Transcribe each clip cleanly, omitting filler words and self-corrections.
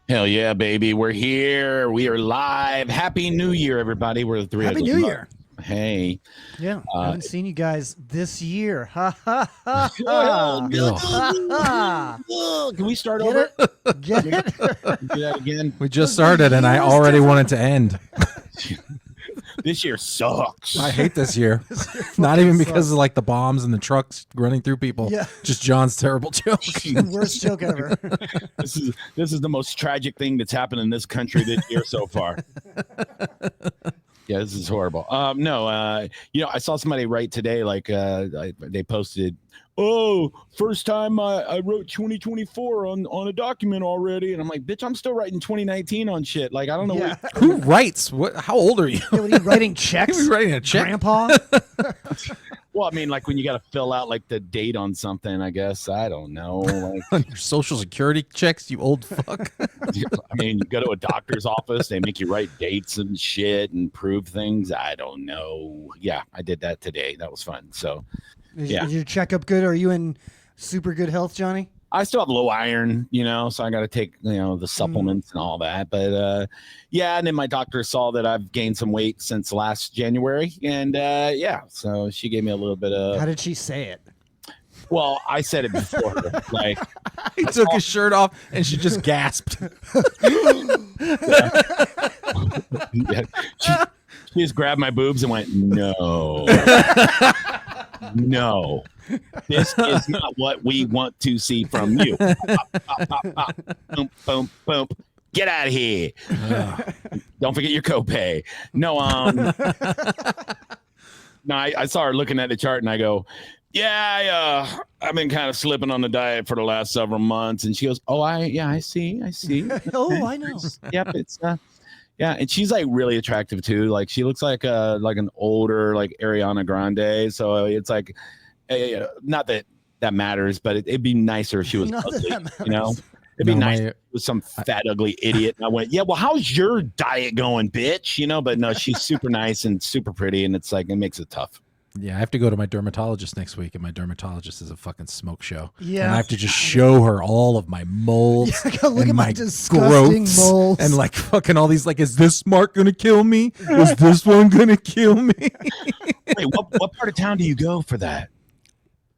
Hell yeah, baby. We're here. We are live. Happy New Year, everybody. We're the three Happy ugly New mugs. Year. Hey. Yeah, haven't seen you guys this year. Ha ha ha Oh, ha. Can we start Get over? it? Get it? Do that again. We just started, and I already wanted to end. This year sucks. I hate this year. This year Not fucking even because sucks. of like the bombs and the trucks running through people. Yeah. Just John's terrible joke. The worst joke ever. This is the most tragic thing that's happened in this country this year so far. Yeah, this is horrible. I saw somebody write today, like they posted, "Oh, first time I wrote 2024 on a document already," and I'm like, "Bitch, I'm still writing 2019 on shit." Like, I don't know. Yeah. Who writes? What? How old are you? Yeah, what are you writing checks? Are you writing a check? Grandpa? Well, I mean, like when you got to fill out like the date on something, I guess. I don't know. Like, On your social security checks, you old fuck. I mean, you go to a doctor's office, they make you write dates and shit and prove things. I don't know. Yeah, I did that today. That was fun. So, Is yeah. your checkup good? Are you in super good health, Johnny? I still have low iron, so I got to take, the supplements and all that. But yeah, and then my doctor saw that I've gained some weight since last January. And yeah, so she gave me a little bit of. How did she say it? Well, I said it before her. Like, He took his shirt off, and she just gasped. yeah, she just grabbed my boobs and went, "No, no, this is not what we want to see from you." Pop, pop, pop, pop. Boom, boom, boom. Get out of here. Don't forget your copay. No, I saw her looking at the chart and I go, "Yeah, I've been kind of slipping on the diet for the last several months." And she goes, "Oh, I see. Oh, I know. Yep, it's yeah." And she's like really attractive too. Like she looks like an older like Ariana Grande. So it's like, not that matters, but it'd be nicer if she was Not that ugly. that matters. It'd be No, nice if it was some fat ugly idiot. And I went, "Yeah, well, how's your diet going, bitch?" But no, she's super nice and super pretty, and it's like it makes it tough. Yeah, I have to go to my dermatologist next week, and my dermatologist is a fucking smoke show. Yeah. And I have to just show her all of my moles. Yeah, I gotta look and at my disgusting growths moles. and like fucking all these, like, is this mark gonna kill me? Is this one gonna kill me? Wait, what part of town do you go for that?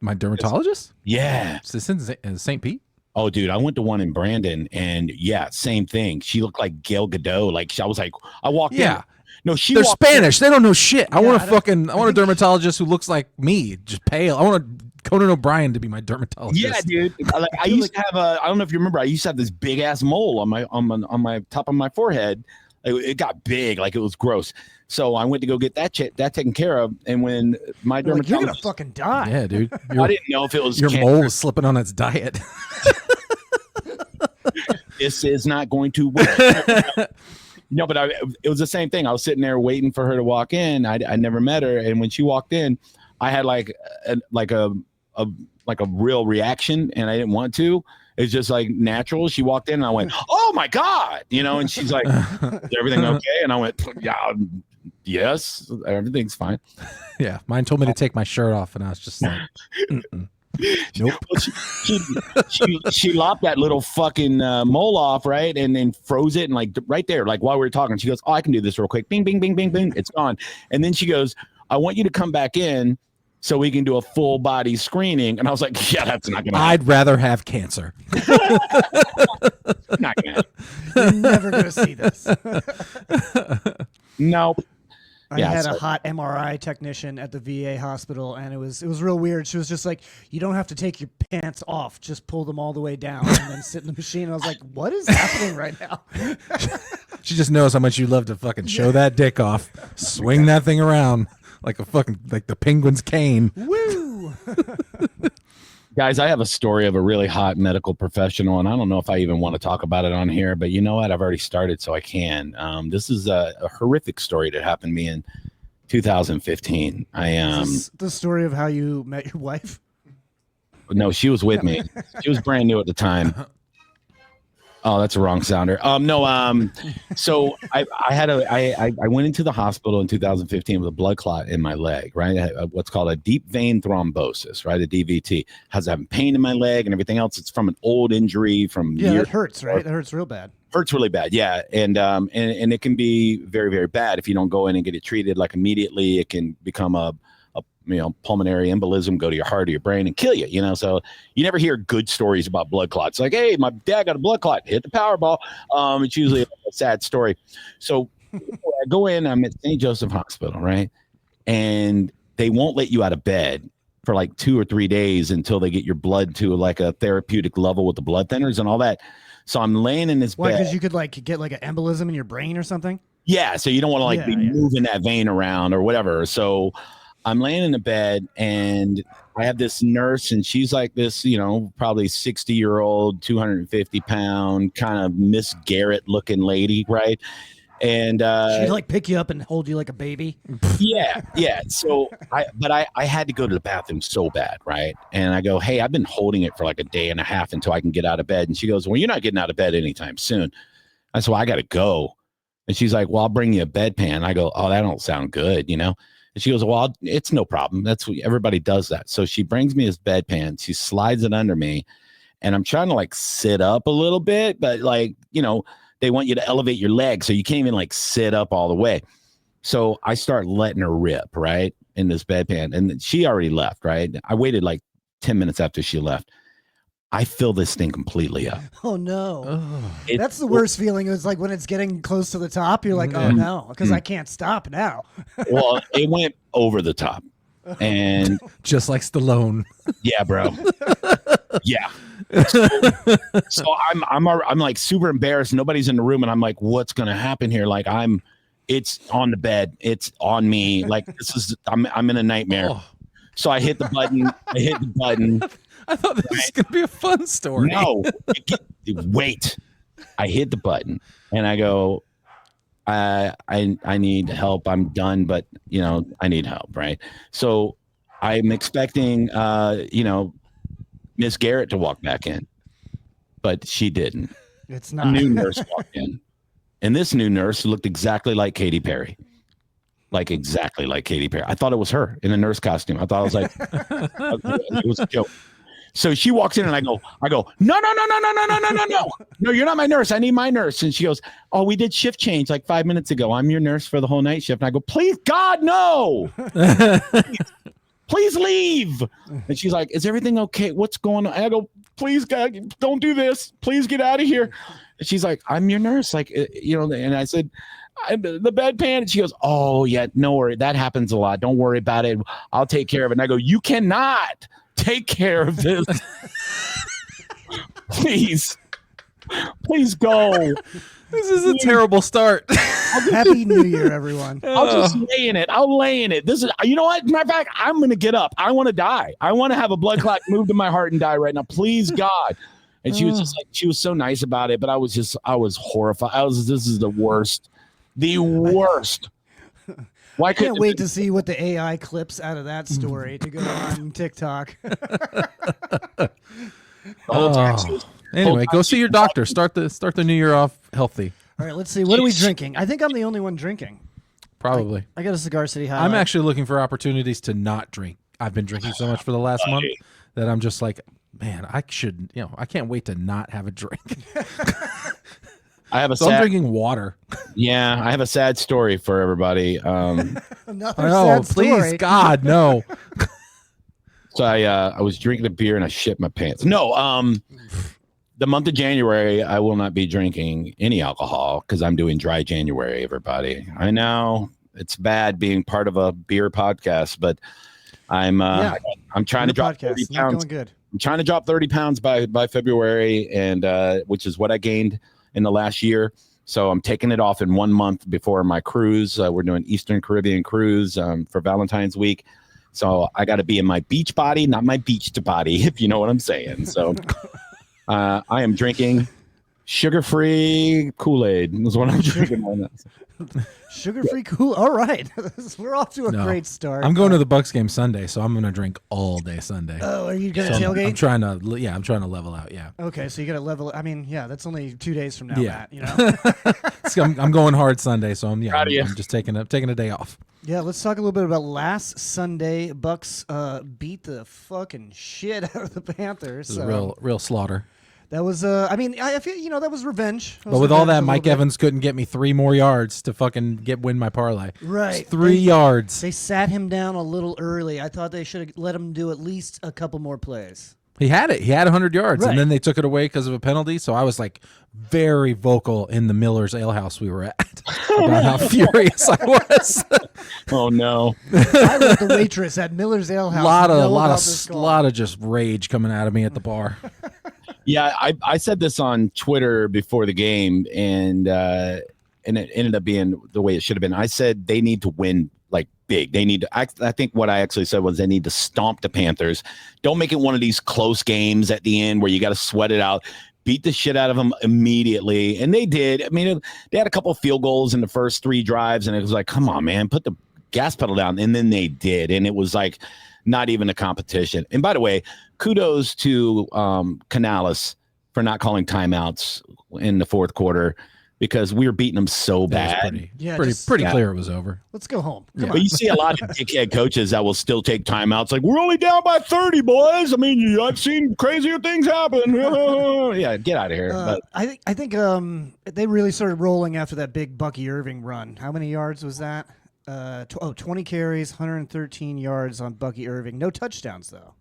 My dermatologist? Yeah. It's in St. Pete? Oh, dude, I went to one in Brandon, and yeah, same thing. She looked like Gail Gadot. Like I was like, I walked in. Yeah. No, They're walked in. Spanish. They don't know shit. I Yeah, want I a dermatologist who looks like me, just pale. I want Conan O'Brien to be my dermatologist. Yeah, dude. I used to have I don't know if you remember. I used to have this big ass mole on my top of my forehead. It got big, like it was gross. So I went to go get that taken care of. And when my You're like, you're gonna dermatologist, fucking die. Yeah, dude. I didn't know if it was Your cancer. mole was slipping on its diet. This is not going to work. No, but it was the same thing. I was sitting there waiting for her to walk in. I never met her, and when she walked in, I had like a real reaction, and I didn't want to. It's just like natural. She walked in, and I went, "Oh my god," and she's like, "Is everything okay?" And I went, "Yeah, yes, everything's fine." Yeah, mine told me to take my shirt off, and I was just like, mm-mm. Nope. Well, she lopped that little fucking mole off, right, and then froze it, and like right there, like while we were talking, she goes, "Oh, I can do this real quick." Bing, bing, bing, bing, bing. It's gone. And then she goes, "I want you to come back in so we can do a full body screening." And I was like, "Yeah, that's not gonna happen." I'd rather have cancer. Not gonna happen. You're never gonna see this. Nope. I had a hot MRI technician at the VA hospital, and it was real weird. She was just like, "You don't have to take your pants off; just pull them all the way down and then sit in the machine." And I was like, "What is happening right now?" She just knows how much you love to fucking show that dick off, swing that thing around like the penguin's cane. Woo! Guys, I have a story of a really hot medical professional, and I don't know if I even want to talk about it on here, but you know what? I've already started, so I can. This is a horrific story that happened to me in 2015. Is this the story of how you met your wife? No, she was with me. She was brand new at the time. Oh, that's a wrong sounder. So I went into the hospital in 2015 with a blood clot in my leg, right? I had what's called a deep vein thrombosis, right? A DVT. Has having pain in my leg and everything else. It's from an old injury from Yeah, years that hurts, right? That hurts real bad. Hurts really bad, yeah, and it can be very, very bad if you don't go in and get it treated like immediately. It can become a pulmonary embolism, go to your heart or your brain and kill you. So you never hear good stories about blood clots. Like, hey, my dad got a blood clot, hit the Powerball. It's usually a sad story. So I go in, I'm at St. Joseph Hospital, right, and they won't let you out of bed for like 2 or 3 days until they get your blood to like a therapeutic level with the blood thinners and all that. So I'm laying in this bed. Why? Because you could like get like an embolism in your brain or something. Yeah, so you don't want to be moving that vein around or whatever. So I'm laying in the bed and I have this nurse and she's like this, probably 60-year-old, 250-pound kind of Miss Garrett looking lady, right? And she'd like pick you up and hold you like a baby. Yeah. So I had to go to the bathroom so bad, right? And I go, hey, I've been holding it for like a day and a half until I can get out of bed. And she goes, well, you're not getting out of bed anytime soon. I said, well, I got to go. And she's like, well, I'll bring you a bedpan. I go, oh, that don't sound good, And she goes, well, it's no problem. Everybody does that. So she brings me this bedpan. She slides it under me, and I'm trying to like sit up a little bit, but they want you to elevate your legs, so you can't even like sit up all the way. So I start letting her rip, right, in this bedpan, and she already left, right? I waited like 10 minutes after she left. I fill this thing completely up. Oh no. That's the worst feeling. It's like when it's getting close to the top, you're like, oh no, because I can't stop now. Well, it went over the top. And just like Stallone. Yeah, bro. Yeah. So I'm like super embarrassed. Nobody's in the room, and I'm like, what's gonna happen here? Like it's on the bed, it's on me. Like I'm in a nightmare. Oh. So I hit the button. I thought this was gonna be a fun story. No, wait. I hit the button and I go, I need help. I'm done, but I need help, right? So I'm expecting Miss Garrett to walk back in, but she didn't. It's not. A new nurse walked in, and this new nurse looked exactly like Katy Perry. Like exactly like Katy Perry. I thought it was her in a nurse costume. I thought it was like it was a joke. So she walks in and I go, no, you're not my nurse. I need my nurse. And she goes, oh, we did shift change like 5 minutes ago. I'm your nurse for the whole night shift. And I go, please, God, no. Please leave. And she's like, is everything okay? What's going on? And I go, please, God, don't do this. Please get out of here. And she's like, I'm your nurse. Like, and I said, the bedpan. And she goes, oh, yeah, no worry. That happens a lot. Don't worry about it. I'll take care of it. And I go, you cannot take care of this. Please go. This is a terrible start. Happy New Year, everyone. I'll just lay in it. I'll lay in it. This is, you know what? Matter of fact, I'm going to get up. I want to die. I want to have a blood clot move to my heart and die right now. Please, God. And she was just like, she was so nice about it, but I was horrified. This is the worst. The worst. Why can't wait to see what the AI clips out of that story to go on TikTok. Anyway, go see your doctor. Start the new year off healthy. All right, let's see. What are we drinking? I think I'm the only one drinking. Probably. I got a Cigar City Highlight. I'm actually looking for opportunities to not drink. I've been drinking so much for the last month that I'm just like, man, I should, I can't wait to not have a drink. I'm drinking water. Yeah, I have a sad story for everybody. Another sad story. Please, God, no. So I was drinking a beer and I shit my pants. No, the month of January, I will not be drinking any alcohol because I'm doing dry January, everybody. I know it's bad being part of a beer podcast, but I'm trying to drop 30 pounds. Not going good. I'm trying to drop 30 pounds by February, and which is what I gained in the last year. So I'm taking it off in 1 month before my cruise. We're doing Eastern Caribbean cruise for Valentine's week. So I got to be in my beach body, not my beached body, if you know what I'm saying. So I am drinking sugar-free Kool-Aid is what I'm drinking right now. Sugar-free Kool. All right. We're off to a great start. I'm going to the Bucks game Sunday, so I'm going to drink all day Sunday. Oh, are you going to tailgate? I'm trying to level out, yeah. Okay, so you got to level. I mean, yeah, that's only 2 days from now, Matt, I'm going hard Sunday, so I'm just taking a day off. Yeah, let's talk a little bit about last Sunday. Bucks beat the fucking shit out of the Panthers. It was a real slaughter. That was, I mean, I feel, that was revenge. But with all that, Mike Evans couldn't get me 3 more yards to fucking win my parlay. Right. It's 3 yards. They sat him down a little early. I thought they should have let him do at least a couple more plays. He had it. He had 100 yards, Right. and then they took it away because of a penalty. So I was like very vocal in the Miller's Ale House we were at about how furious I was. Oh no! I let the waitress at Miller's Ale House lot of just rage coming out of me at the bar. Yeah, I said this on Twitter before the game, and it ended up being the way it should have been. I said they need to win like big. They need to. I think what I actually said was they need to stomp the Panthers. Don't make it one of these close games at the end where you got to sweat it out. Beat the shit out of them immediately, and they did. I mean, they had a couple of field goals in the first 3 drives, and it was like, come on, man, put the gas pedal down, and then they did, and it was like not even a competition. And by the way, kudos to Canales for not calling timeouts in the fourth quarter because we were beating them so bad. Pretty clear it was over. Let's go home. Come on. But you see a lot of dickhead coaches that will still take timeouts. Like, we're only down by 30, boys. I mean, I've seen crazier things happen. Yeah, get out of here. But I think they really started rolling after that big Bucky Irving run. How many yards was that? 20 carries, 113 yards on Bucky Irving. No touchdowns, though.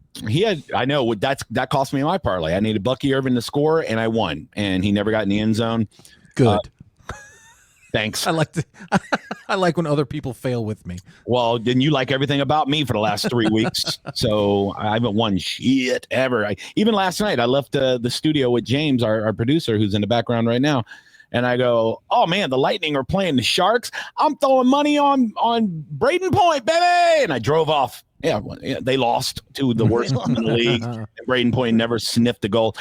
I know that cost me my parlay. I needed Bucky Irving to score, and I won. And he never got in the end zone. Good. Thanks. I like when other people fail with me. Well, didn't you like everything about me for the last 3 weeks? So I haven't won shit ever. Even last night, I left the studio with James, our producer, who's in the background right now. And I go, oh, man, the Lightning are playing the Sharks. I'm throwing money on Braden Point, baby. And I drove off. Yeah, they lost to the worst in the league. And Braden Point never sniffed a goal.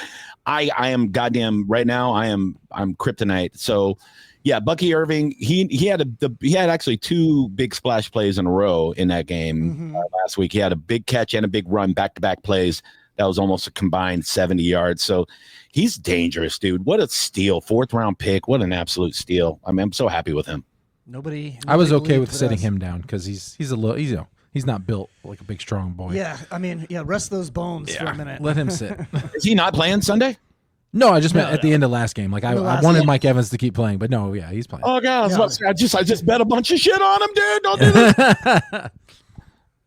I am goddamn right now. I'm kryptonite. So, yeah, Bucky Irving. He had actually 2 big splash plays in a row in that game last week. He had a big catch and a big run, back-to-back plays. That was almost a combined 70 yards. So he's dangerous, dude. What a steal. 4th round pick. What an absolute steal. I mean, I'm so happy with him. Nobody I was okay with sitting him down because he's a little, he's not built like a big, strong boy. Yeah, I mean, rest those bones for a minute. Let him sit. Is he not playing Sunday? No, I just meant at the end of last game. Like I wanted Mike Evans to keep playing, but no, yeah, he's playing. Oh God, I just bet a bunch of shit on him, dude. Don't do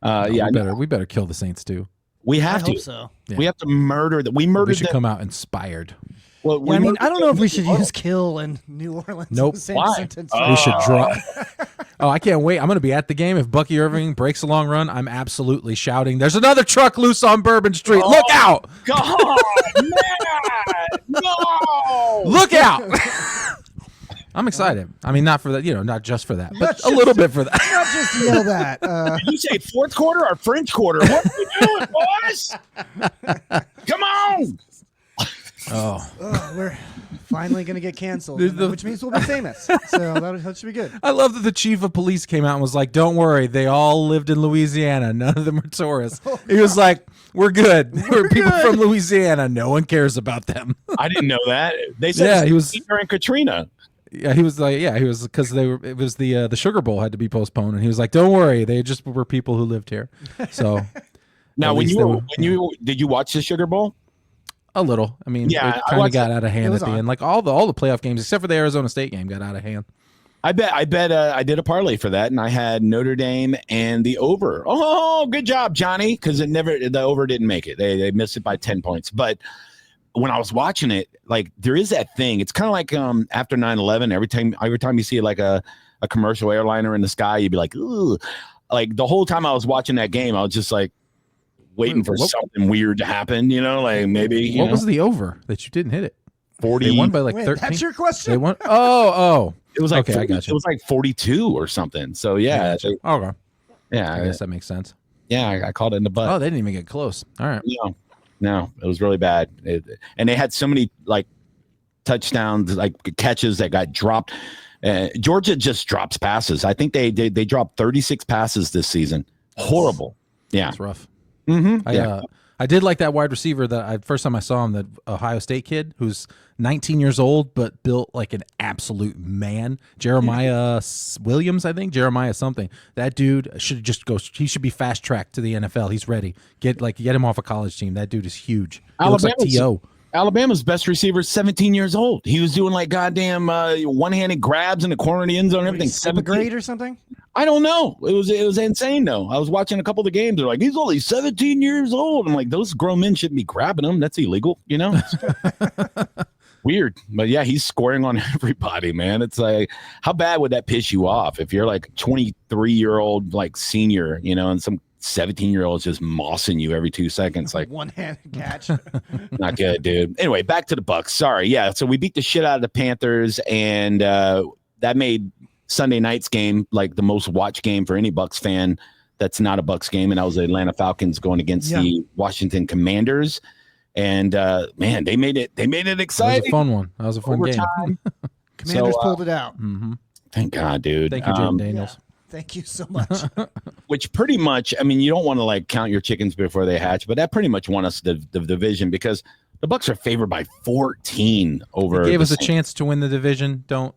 that. We better kill the Saints too. We have to. Hope so. Yeah. We have to murder that. We murdered. We should come out inspired. Well, I mean, I don't know if we should use kill in New Orleans. Nope. Why? We should drop. Oh, I can't wait. I'm going to be at the game. If Bucky Irving breaks a long run, I'm absolutely shouting, there's another truck loose on Bourbon Street. Look out. God, man. No. Look out. I'm excited. I mean, not for that, not just for that, but a little bit for that. Not just yell that. Did you say fourth quarter or French quarter? What are we doing, boys? Come on. Oh, we're finally going to get canceled, which means we'll be famous. So that should be good. I love that the chief of police came out and was like, don't worry, they all lived in Louisiana. None of them are tourists. He was like, we're good. We're people from Louisiana. No one cares about them. I didn't know that. They said he was during Katrina. Yeah, he was like, he was because it was the Sugar Bowl had to be postponed, and he was like, don't worry, they just were people who lived here. So now, did you watch the Sugar Bowl? A little. I mean, it kind of got out of hand at the end. Like all the playoff games, except for the Arizona State game, got out of hand. I bet I did a parlay for that, and I had Notre Dame and the over. Oh, good job, Johnny, because the over didn't make it. They missed it by 10 points. But when I was watching it, like there is that thing. It's kind of like after 9/11. Every time you see like a commercial airliner in the sky, you'd be like, ooh. Like the whole time I was watching that game, I was just like waiting for something weird to happen. Like maybe. What was the over that you didn't hit it? 40. They won by like 13. That's your question. They won. Oh. It was like 40, I got you. It was like 42 or something. So yeah. Okay. Yeah. I guess that makes sense. Yeah, I called it in the butt. Oh, they didn't even get close. All right. No, it was really bad. And they had so many like touchdowns, like catches that got dropped. Georgia just drops passes. I think they dropped 36 passes this season. Horrible. Yeah, it's rough. Mm-hmm. I did like that wide receiver that first time I saw him, the Ohio State kid who's 19 years old but built like an absolute man. Jeremiah Williams, I think. Jeremiah something. That dude should just go. He should be fast tracked to the NFL. He's ready. Get him off a college team. That dude is huge. He looks like T.O. Alabama's best receiver is 17 years old. He was doing like goddamn one-handed grabs in the corner of the end zone and everything. Seventh grade or something? I don't know. It was insane though. I was watching a couple of the games. They're like, he's only 17 years old. I'm like, those grown men shouldn't be grabbing him. That's illegal, you know? Weird. But yeah, he's scoring on everybody, man. It's like, how bad would that piss you off if you're like a 23-year-old like senior, you know, and some 17-year-old just mossing you every 2 seconds? Like, one-handed catch. not good, dude. Anyway, back to the Bucks. Sorry. Yeah. So we beat the shit out of the Panthers, and that made Sunday night's game like the most watched game for any Bucks fan that's not a Bucks game. And that was the Atlanta Falcons going against the Washington Commanders. And man, they made it exciting. That was a fun one. That was a fun game. Commanders pulled it out. Mm-hmm. Thank God, dude. Thank you, Jim Daniels. Yeah. Thank you so much. Which pretty much, I mean, you don't want to like count your chickens before they hatch, but that pretty much won us the division because the Bucks are favored by 14 over. It gave us a chance to win the division. Don't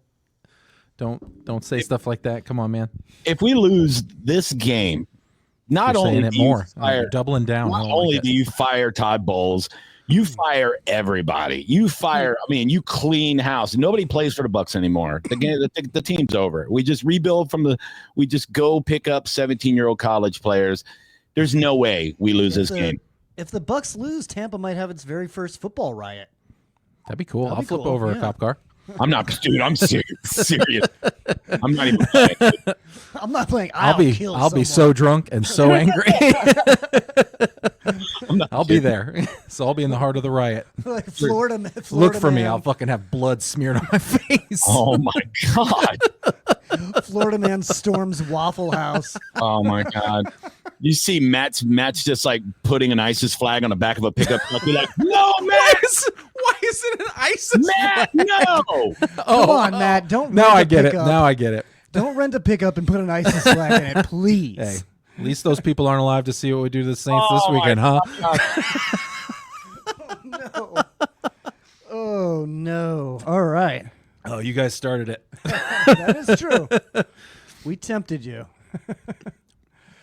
say stuff like that. Come on, man. If we lose this game, not You're only saying it do you more, fire, doubling down. not only do you fire Todd Bowles, you fire everybody. You fire. I mean, you clean house. Nobody plays for the Bucks anymore. The team's over. We just rebuild we just go pick up 17-year-old college players. There's no way we lose this game. If the Bucks lose, Tampa might have its very first football riot. That'd be cool. I'll flip over a cop car. I'm not, dude. I'm serious. I'm not even playing. I'm not playing. I'll be so drunk and so angry. I'll be there. So I'll be in the heart of the riot. Like Florida Look for me. man. I'll fucking have blood smeared on my face. Oh my God. Florida man storms Waffle House. Oh my God. You see Matt's just like putting an ISIS flag on the back of a pickup truck. Be like, no, Matt. Why is it an ISIS Matt, flag? No. Come on, Matt. Don't. Now rent I a get it. pickup. Now I get it. Don't rent a pickup and put an ISIS flag in it, please. Hey, at least those people aren't alive to see what we do to the Saints this weekend, huh? No. Oh no. All right. Oh, you guys started it. That is true. We tempted you.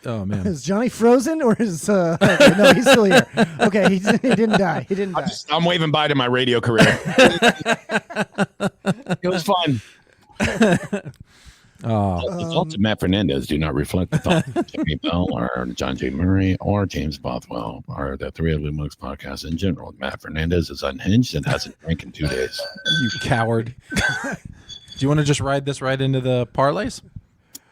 Oh man. Is Johnny frozen or is okay, no, he's still here. Okay, he didn't die. He didn't die. I'm waving bye to my radio career. It was fun. Oh, The thoughts of Matt Fernandez do not reflect the thoughts of Jimmy Bell or John J. Murray or James Bothwell or the Three Ugly Mugs podcast in general. Matt Fernandez is unhinged and hasn't drank in 2 days. you coward. Do you want to just ride this right into the parlays?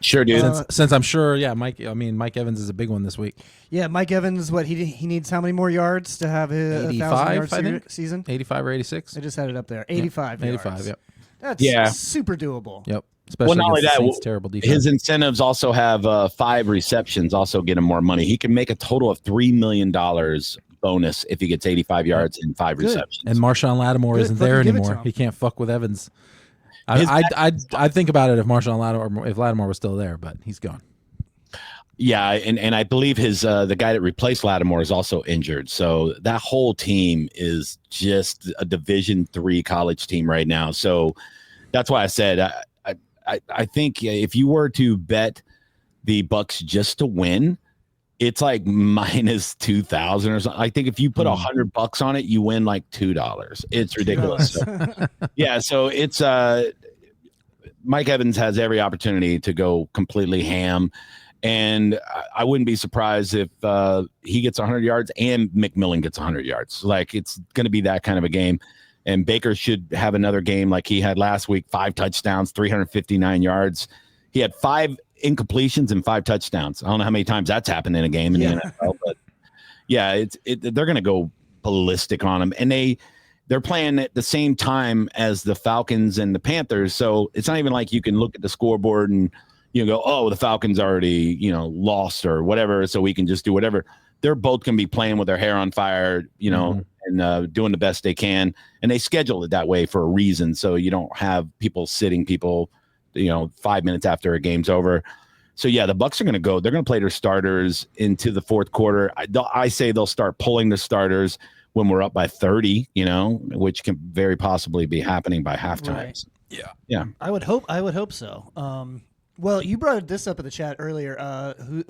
Sure, dude. Since I'm sure, yeah, Mike Evans is a big one this week. Yeah, Mike Evans. What he needs? How many more yards to have his 85, I think. season? 85 or 86. I just had it up there. 85. Yep. yards. 85. Yep. That's super doable. Yep. Especially Not only against the that, Saints' terrible defense. his incentives also have 5 receptions, also get him more money. He can make a total of $3 million bonus if he gets 85 yards and 5 receptions. And Marshawn Lattimore Good, isn't there fucking give it to anymore. him. He can't fuck with Evans. I'd think about it if Lattimore was still there, but he's gone. Yeah, and I believe his the guy that replaced Lattimore is also injured. So that whole team is just a Division III college team right now. So that's why I said I think if you were to bet the Bucks just to win, it's like minus 2,000 or something. I think if you put $100 on it, you win like $2. It's ridiculous. Yeah, so it's Mike Evans has every opportunity to go completely ham. And I wouldn't be surprised if he gets 100 yards and McMillan gets 100 yards. Like, it's going to be that kind of a game. And Baker should have another game like he had last week, 5 touchdowns, 359 yards. He had 5 incompletions and 5 touchdowns. I don't know how many times that's happened in a game in the NFL, but yeah, they're going to go ballistic on him. And they're playing at the same time as the Falcons and the Panthers. So it's not even like you can look at the scoreboard and go, oh, the Falcons already, lost or whatever, so we can just do whatever. They're both going to be playing with their hair on fire, and doing the best they can. And they schedule it that way for a reason, so you don't have people sitting 5 minutes after a game's over. So, yeah, the Bucs are going to go. They're going to play their starters into the fourth quarter. I say they'll start pulling the starters when we're up by 30, which can very possibly be happening by halftime. Right. Yeah. Yeah. I would hope so. Well, you brought this up in the chat earlier.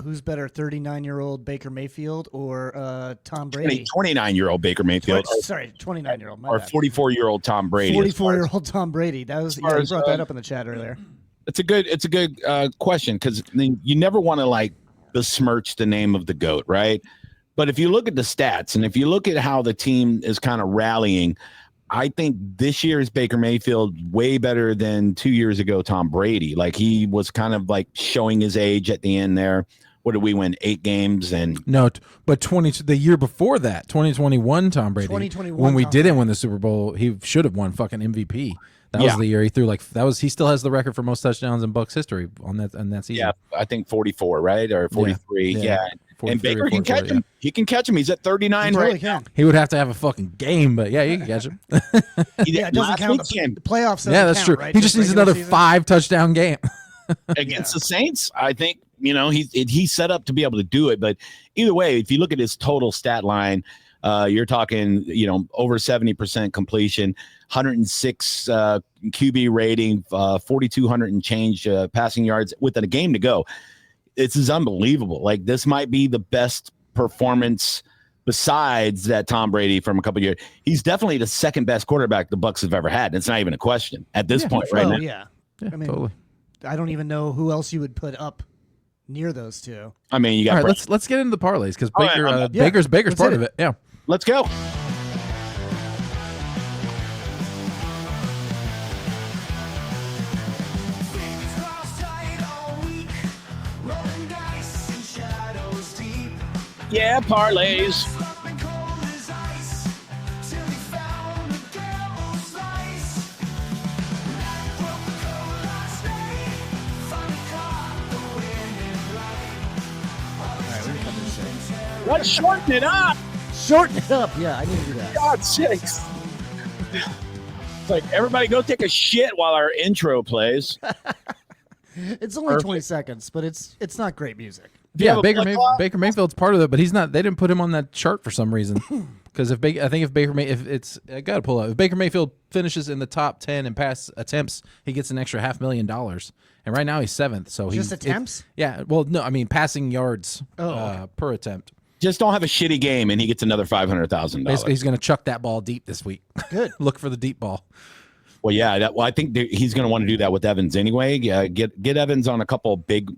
Who's better, 39-year-old Baker Mayfield or Tom Brady? 29-year-old Baker Mayfield. Sorry, 29-year-old. Or 44-year-old Tom Brady. 44-year-old Tom Brady. That was you brought that up in the chat earlier. It's a good question, because you never want to like besmirch the name of the GOAT, right? But if you look at the stats and if you look at how the team is kind of rallying, I think this year's Baker Mayfield way better than 2 years ago Tom Brady. Like, he was kind of like showing his age at the end there. What did we win? 8 games and no, but the year before that, 2021 Tom Brady. 2021 when we Tom didn't Brady. win the Super Bowl, he should have won fucking MVP. That was the year he threw he still has the record for most touchdowns in Bucs history on that season. Yeah, I think 44, right? Or 43. Yeah. And Baker can catch him. Yeah. He can catch him. He's at 39 right now. He would have to have a fucking game, but yeah, you can catch him. Yeah, it doesn't count. The playoffs doesn't yeah, that's count, true. Right? He just needs another 5-touchdown game. Against the Saints, I think, he's set up to be able to do it. But either way, if you look at his total stat line, you're talking, over 70% completion, 106 QB rating, 4,200 and change passing yards with a game to go. This is unbelievable. Like, this might be the best performance besides that Tom Brady from a couple of years. He's definitely the second best quarterback the Bucs have ever had. It's not even a question at this point right now. Yeah. I mean, totally. I don't even know who else you would put up near those two. I mean, you got all right, let's get into the parlays, because Baker's part of it. Yeah. Let's go. Yeah, parlays. Let's shorten it up. Shorten it up. Yeah, I need to do that. God's sakes. It's like, everybody go take a shit while our intro plays. It's only 20 seconds, but it's not great music. Yeah, Baker Mayfield's part of it, but he's not. They didn't put him on that chart for some reason. Because if I gotta pull out. If Baker Mayfield finishes in the top 10 in pass attempts, he gets an extra $500,000. And right now he's 7th. So just attempts? Yeah. Well, no, I mean passing yards per attempt. Just don't have a shitty game, and he gets another $500,000. Basically, he's going to chuck that ball deep this week. Good. Look for the deep ball. Well, yeah. I think he's going to want to do that with Evans anyway. Get Evans on a couple big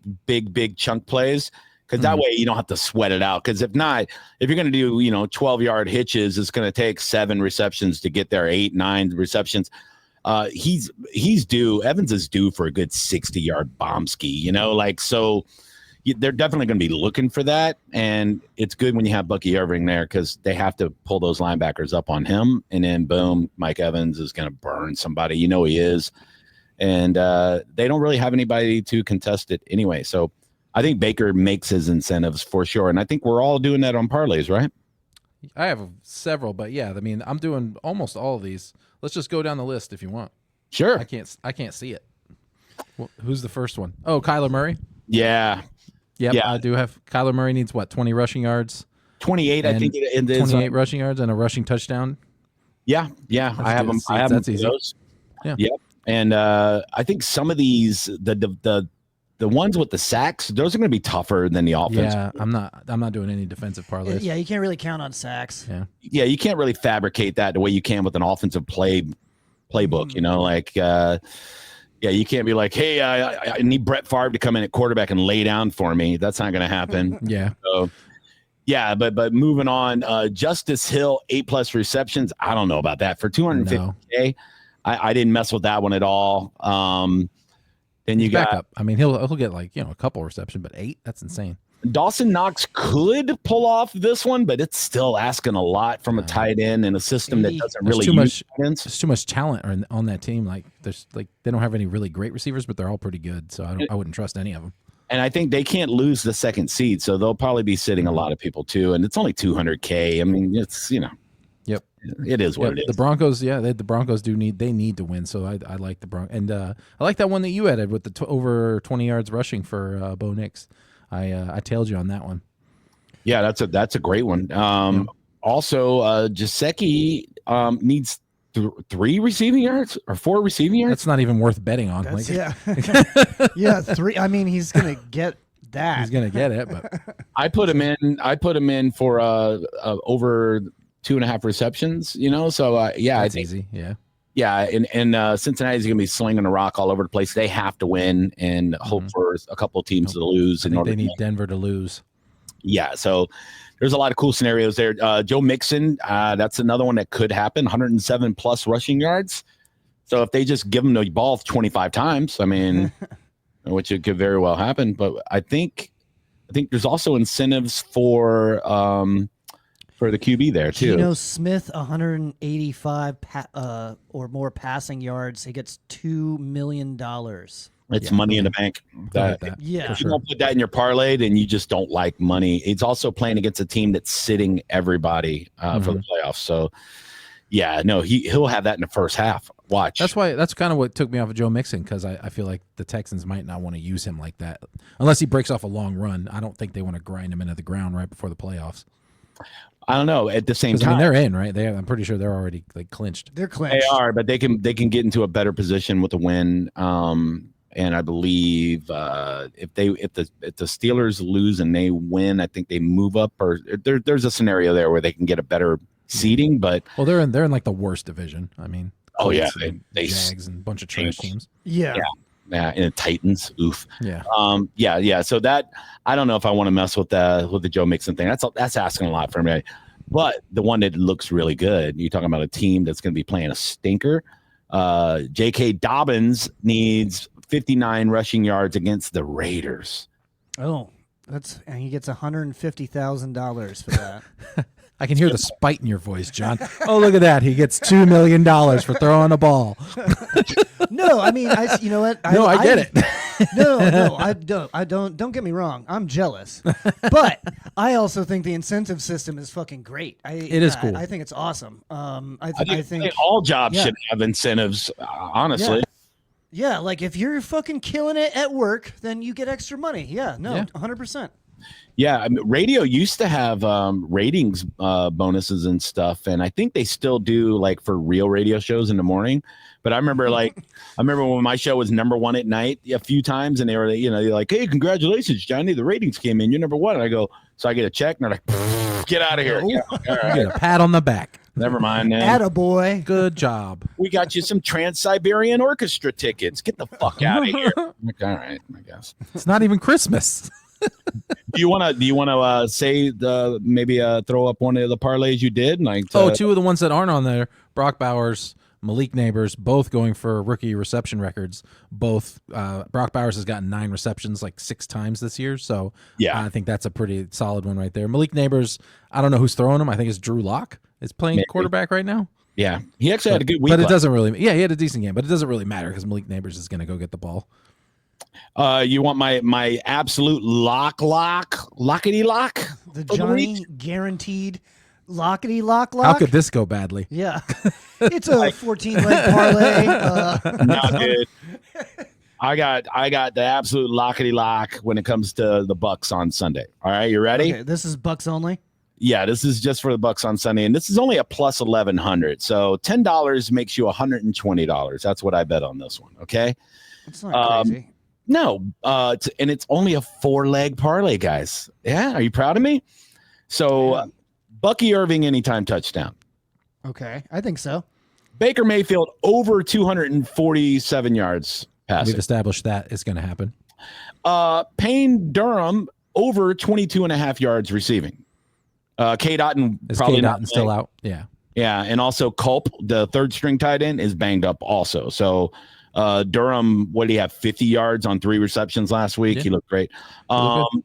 chunk plays, because that way you don't have to sweat it out. Because if not, if you're going to do 12-yard hitches, it's going to take 7 receptions to get there, 8, 9 receptions. He's due. Evans is due for a good 60-yard bomb ski. So. They're definitely going to be looking for that, and it's good when you have Bucky Irving there, because they have to pull those linebackers up on him, and then boom, Mike Evans is going to burn somebody. He is, and they don't really have anybody to contest it anyway. So I think Baker makes his incentives for sure, and I think we're all doing that on parlays, right? I have several, but yeah, I mean, I'm doing almost all of these. Let's just go down the list if you want. Sure. I can't see it. Well, who's the first one? Oh, Kyler Murray. Yeah. Yep, yeah. I do have Kyler Murray needs 20 rushing yards? 28, I think it is. 28 rushing yards and a rushing touchdown. Yeah. I have them. That's easy. Those. Yeah. Yep. And I think some of these, the ones with the sacks, those are going to be tougher than the offense. Yeah, I'm not doing any defensive parlays. Yeah, you can't really count on sacks. Yeah, you can't really fabricate that the way you can with an offensive playbook. Yeah, you can't be like, hey, I need Brett Favre to come in at quarterback and lay down for me. That's not going to happen. Yeah. So, yeah, but moving on, Justice Hill, 8+ receptions. I don't know about that for $250K. No. I didn't mess with that one at all. Then you got backup. I mean, he'll get a couple receptions, but 8, that's insane. Dawson Knox could pull off this one, but it's still asking a lot from a tight end in a system that doesn't really use tight ends. There's too much talent on that team. They don't have any really great receivers, but they're all pretty good. So I wouldn't trust any of them. And I think they can't lose the second seed, so they'll probably be sitting a lot of people too. And it's only $200K. I mean, it's Yep. It is what it is. The Broncos, the Broncos need to win. So I like the Broncos, and I like that one that you added with the over 20 yards rushing for Bo Nix. I tailed you on that one. Yeah, that's a great one. Also, Gesicki needs 3 receiving yards or 4 receiving yards. That's not even worth betting on. That's, Like, yeah. Yeah, 3. I mean, he's going to get that. he's gonna get it, but I put him in for over 2.5 receptions. So yeah, that's easy. Yeah. Yeah, and Cincinnati's going to be slinging a rock all over the place. They have to win and hope for a couple of teams to lose. I think they need Denver to lose. Yeah, so there's a lot of cool scenarios there. Joe Mixon, that's another one that could happen. 107 plus rushing yards. So if they just give him the ball 25 times, I mean, which it could very well happen. But I think there's also incentives for the QB there too. Geno Smith, 185 or more passing yards. He gets $2 million. It's money in the bank. Yeah. If you don't put that in your parlay, then you just don't like money. It's also playing against a team that's sitting everybody for the playoffs. So, yeah, no, he'll have that in the first half. Watch. That's kind of what took me off of Joe Mixon, because I feel like the Texans might not want to use him like that unless he breaks off a long run. I don't think they want to grind him into the ground right before the playoffs. I don't know. At the same time, I mean, they're in, right? I'm pretty sure they're already like clinched. They're clinched. They are, but they can get into a better position with a win. And I believe if the Steelers lose and they win, I think they move up. Or there's a scenario there where they can get a better seeding. But they're in like the worst division. I mean, oh yeah, they Jags and a bunch of trash teams. Yeah. Yeah, and the Titans. Oof. Yeah. Yeah. So that, I don't know if I want to mess with the Joe Mixon thing. That's asking a lot for me. But the one that looks really good, you're talking about a team that's going to be playing a stinker. J.K. Dobbins needs 59 rushing yards against the Raiders. Oh, and he gets $150,000 for that. I can hear the spite in your voice, John. Oh, look at that. He gets $2 million for throwing a ball. No, I mean, you know what? I get it. No, I don't. Don't get me wrong. I'm jealous, but I also think the incentive system is fucking great. It is cool. I think it's awesome. I think all jobs should have incentives. Honestly, yeah. Like if you're fucking killing it at work, then you get extra money. Yeah, no, 100%. Yeah, I mean, radio used to have ratings bonuses and stuff, and I think they still do, like for real radio shows in the morning. But I remember when my show was #1 at night a few times, and they were, they're like, "Hey, congratulations, Johnny, the ratings came in. You're #1." And I go, so I get a check, and they're like, "Get out of here." Yeah, all right. You get a pat on the back. Never mind, man. Attaboy. Good job. We got you some Trans-Siberian Orchestra tickets. Get the fuck out of here. Like, all right, I guess. It's not even Christmas. Do you want to say maybe throw up one of the parlays you did? Like two of the ones that aren't on there: Brock Bowers, Malik Neighbors, both going for rookie reception records. Both Brock Bowers has gotten 9 receptions like 6 times this year, so yeah, I think that's a pretty solid one right there. Malik Neighbors, I don't know who's throwing him. I think it's Drew Lock is playing quarterback right now. Yeah, he actually had a good week, but it doesn't really. Yeah, he had a decent game, but it doesn't really matter because Malik Neighbors is going to go get the ball. You want my absolute lockety lock? The Johnny guaranteed lockety lock. How could this go badly? Yeah, it's a 14-leg parlay. No, dude. I got the absolute lockety lock when it comes to the Bucks on Sunday. All right, you ready? Okay, this is Bucks only. Yeah, this is just for the Bucks on Sunday, and this is only a plus 1,100. So $10 makes you $120. That's what I bet on this one. Okay, it's not crazy. No, and it's only a 4-leg parlay, guys. Yeah, are you proud of me? So, Bucky Irving anytime touchdown. Okay, I think so. Baker Mayfield over 247 yards passing. We've established that is going to happen. Payne Durham over 22.5 yards receiving. K. Dotton probably not still out. Yeah. Yeah, and also Culp, the third string tight end, is banged up also. So Durham, what did he have? 50 yards on 3 receptions last week. Yeah. He looked great. And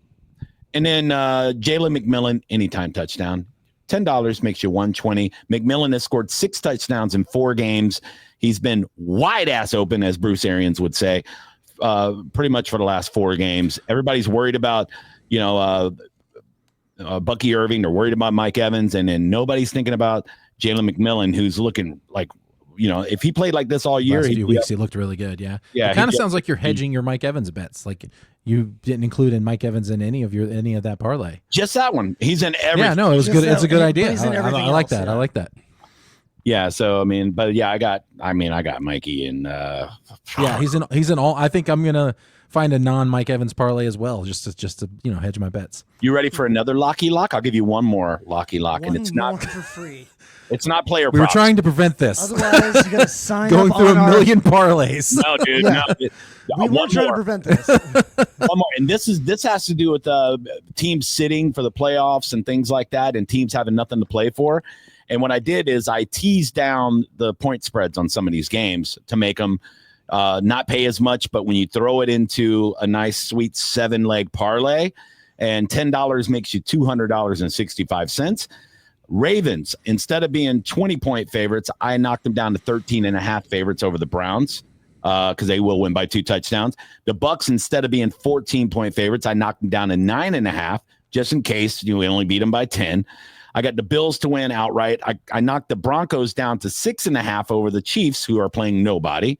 then Jalen McMillan, anytime touchdown. $10 makes you $120. McMillan has scored 6 touchdowns in 4 games. He's been wide ass open, as Bruce Arians would say, pretty much for the last 4 games. Everybody's worried about, Bucky Irving. They're worried about Mike Evans, and then nobody's thinking about Jalen McMillan, who's looking like, if he played like this all year, last few weeks he looked really good. Yeah. Yeah. It kind of sounds like you're hedging your Mike Evans bets. Like you didn't include in Mike Evans in any of that parlay. Just that one. He's in every. Yeah, no, it was good. It's a good idea. I like that. Yeah. I like that. Yeah. So, I mean, but yeah, I got Mikey and, Yeah, he's in all. I think I'm going to find a non-Mike Evans parlay as well, just to hedge my bets. You ready for another Locky Lock? I'll give you one more Locky Lock, and it's more not for free. It's not player We were props. trying to prevent this. Otherwise, you got to sign Going up through on a million parlays. No, dude. Yeah. No. We were trying to prevent this. One more, and this has to do with teams sitting for the playoffs and things like that, and teams having nothing to play for. And what I did is I teased down the point spreads on some of these games to make them not pay as much. But when you throw it into a nice, sweet 7-leg parlay, and $10 makes you $200.65. Ravens, instead of being 20-point favorites, I knocked them down to 13.5 favorites over the Browns because they will win by 2 touchdowns. The Bucks, instead of being 14-point favorites, I knocked them down to 9.5 just in case we only beat them by 10. I got the Bills to win outright. I knocked the Broncos down to 6.5 over the Chiefs, who are playing nobody.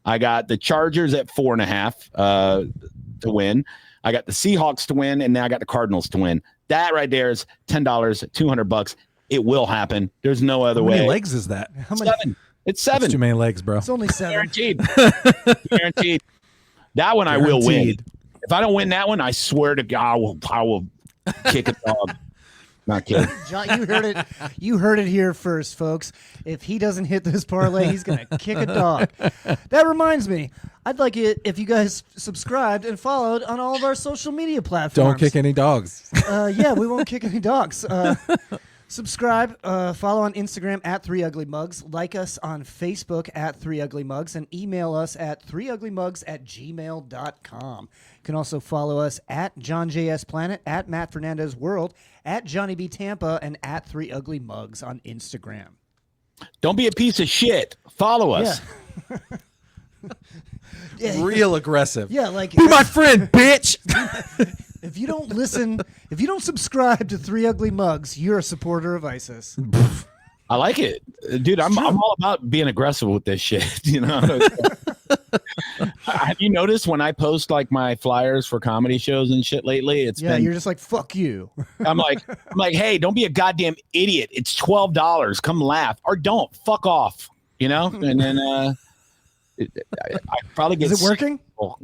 I got the Chargers at 4.5 to win. I got the Seahawks to win, and now I got the Cardinals to win. That right there is $10, $200. It will happen. There's no other way. How many legs is that? How many? 7. It's 7. That's too many legs, bro. It's only 7. Guaranteed. Guaranteed. That one I will win. If I don't win that one, I swear to God, I will kick a dog. Not kidding. John, you heard it here first, folks. If he doesn't hit this parlay, he's going to kick a dog. That reminds me, I'd like it if you guys subscribed and followed on all of our social media platforms. Don't kick any dogs. Yeah, we won't kick any dogs. Subscribe, follow on Instagram at 3UglyMugs, like us on Facebook at 3UglyMugs, and email us at 3uglymugs@gmail.com. You can also follow us at John JS Planet, at Matt Fernandez World, at Johnny B Tampa, and at 3UglyMugs on Instagram. Don't be a piece of shit. Follow us. Yeah. Real aggressive. Yeah, like be my friend, bitch. if you don't listen, if you don't subscribe to 3 Ugly Mugs, you're a supporter of ISIS. I like it, dude. I'm all about being aggressive with this shit. You know. Have you noticed when I post like my flyers for comedy shows and shit lately? You're just like, fuck you. I'm like, hey, don't be a goddamn idiot. It's $12. Come laugh or don't. Fuck off. You know. And then I probably get. Is it working?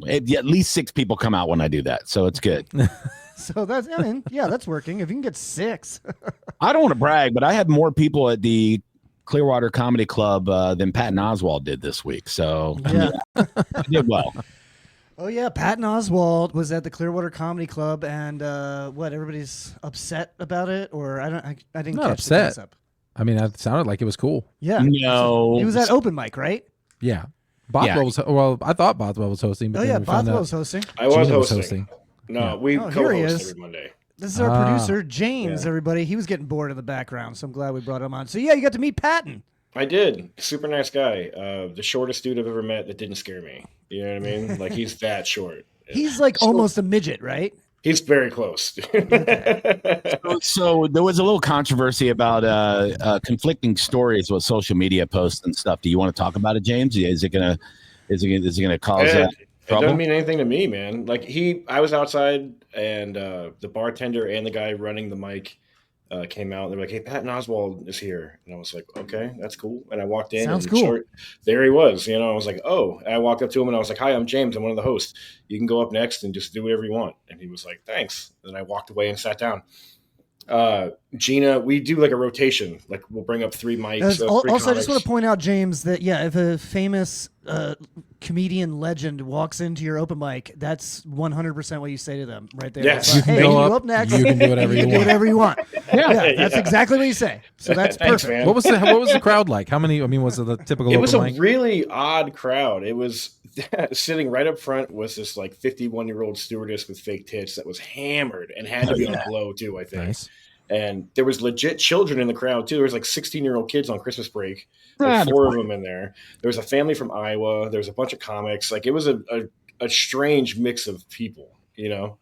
At least 6 people come out when I do that, so it's good. So that's, that's working. If you can get 6. I don't want to brag, but I had more people at the Clearwater Comedy Club than Patton Oswalt did this week. So yeah. I did well. Oh yeah, Patton Oswalt was at the Clearwater Comedy Club, and everybody's upset about it, or I didn't Not catch upset. the up. I mean, it sounded like it was cool. Yeah, no, he was at open mic, right? Yeah, Bothwell was. Well, I thought Bothwell was hosting. But Bothwell was hosting. I was Gina hosting. No, we here he co-host is. every Monday. This is our producer, James, everybody. He was getting bored in the background, so I'm glad we brought him on. So, yeah, you got to meet Patton. I did. Super nice guy. The shortest dude I've ever met that didn't scare me. You know what I mean? Like, he's that short. He's like almost a midget, right? He's very close. So there was a little controversy about conflicting stories with social media posts and stuff. Do you want to talk about it, James? Is it gonna cause It trouble? doesn't mean anything to me, man. Like I was outside, and the bartender and the guy running the mic came out. They're like, "Hey, Patton Oswalt is here," and I was like, "Okay, that's cool." And I walked in. Sounds and cool. There he was. You know, I was like, "Oh." And I walked up to him and I was like, "Hi, I'm James. I'm one of the hosts. You can go up next and just do whatever you want." And he was like, "Thanks." And I walked away and sat down. Gina, we do like a rotation. Like we'll bring up 3 mics. Also, I just want to point out, James, that if a famous comedian legend walks into your open mic, that's 100% what you say to them right there. Yes. Like, hey, go you up, up next. you can do whatever you do want. whatever you want. Yeah, that's exactly what you say. So that's Thanks, perfect. man. What was the crowd like? How many? I mean, was it the typical? It was a open mic? really odd crowd. It was sitting right up front was this like 51-year-old stewardess with fake tits that was hammered and had to be on blow too, I think. Nice. And there was legit children in the crowd too. There was like 16-year-old kids on Christmas break, like 4 of them in there. There was a family from Iowa. There was a bunch of comics. Like it was a strange mix of people, you know.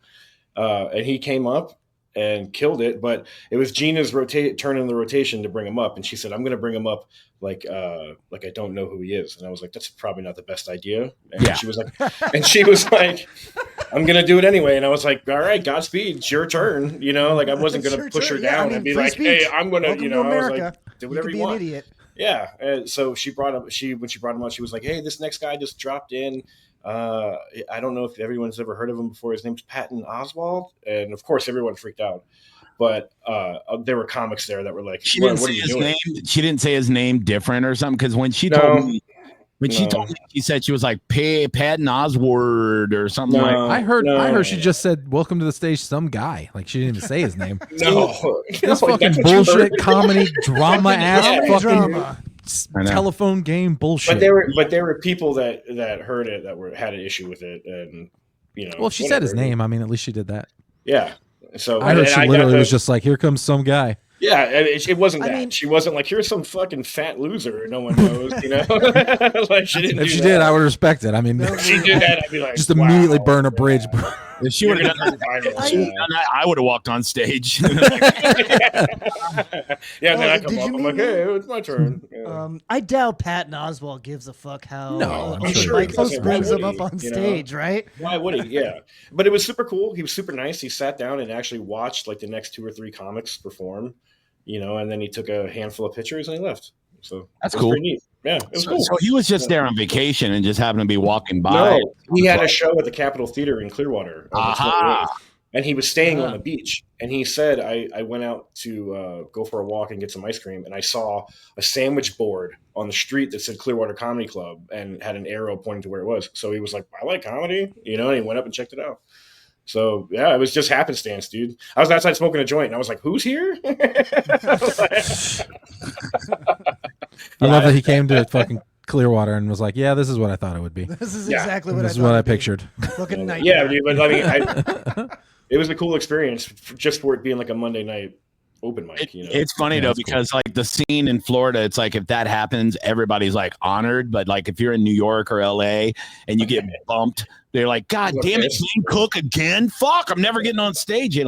And he came up and killed it, but it was Gina's turn in the rotation to bring him up, and she said, "I'm going to bring him up like I don't know who he is." And I was like, "That's probably not the best idea." And she was like, "I'm going to do it anyway." And I was like, "All right, Godspeed. It's your turn." You know, like I wasn't going to push her down and be like, "Hey, I'm going to," you know, I was like, "Do whatever you want." Idiot. Yeah. So when she brought him on, she was like, "Hey, this next guy just dropped in. I don't know if everyone's ever heard of him before. His name's Patton Oswalt." And of course, everyone freaked out. But there were comics there that were like, She "What, didn't what say are you his doing?" name. She didn't say his name different or something. Because when she No, told me, she said she was like Patton Oswald or something like. no, I heard no, she just said, "Welcome to the stage, some guy." Like she didn't even say his name. no. This That's fucking what you bullshit heard. comedy drama ass Yeah. fucking Drama. I know. telephone game bullshit. But there were people that heard it that had an issue with it, and Well, if she said his whatever. name, I mean, at least she did that. Yeah. So I heard she got literally was just like, "Here comes some guy." Yeah, and it wasn't I that. mean- She wasn't like, "Here's some fucking fat loser no one knows," Like she didn't. If do she that. did, I would respect it. I mean, If she did that, I'd be like, just immediately wow, burn a bridge. If she would have done Viral. that, I would have walked on stage. Yeah, and then I Did come you up, I'm mean like, "Hey, it's my turn." Yeah. I doubt Patton Oswalt gives a fuck how No, I'm the sure he Mike doesn't. host brings Why him would up he, on you know? stage, right? Why would he? Yeah, but it was super cool. He was super nice. He sat down and actually watched like the next 2 or 3 comics perform, and then he took a handful of pictures and he left. So That's it was cool. pretty neat. Yeah, it was cool. So he was just there on vacation and just happened to be walking by. No, he had a show at the Capitol Theater in Clearwater on the 28th, and he was staying on the beach. And he said, I went out to go for a walk and get some ice cream, and I saw a sandwich board on the street that said Clearwater Comedy Club and had an arrow pointing to where it was. So he was like, "I like comedy," and he went up and checked it out. So yeah, it was just happenstance, dude. I was outside smoking a joint, and I was like, "Who's here?" I love that he came to fucking Clearwater and was like, "Yeah, this is what I thought it would be. This is Yeah. exactly what This I is what I thought it'd be. pictured." Fucking nightmare. Yeah, dude, but I mean, it was a cool experience just for it being like a Monday night open mic. It's funny Yeah, though, that's cool. because like the scene in Florida, it's like if that happens, everybody's like honored. But like if you're in New York or LA and you get bumped, they're like, "God damn it, Dane Cook again! Fuck, I'm never getting on stage."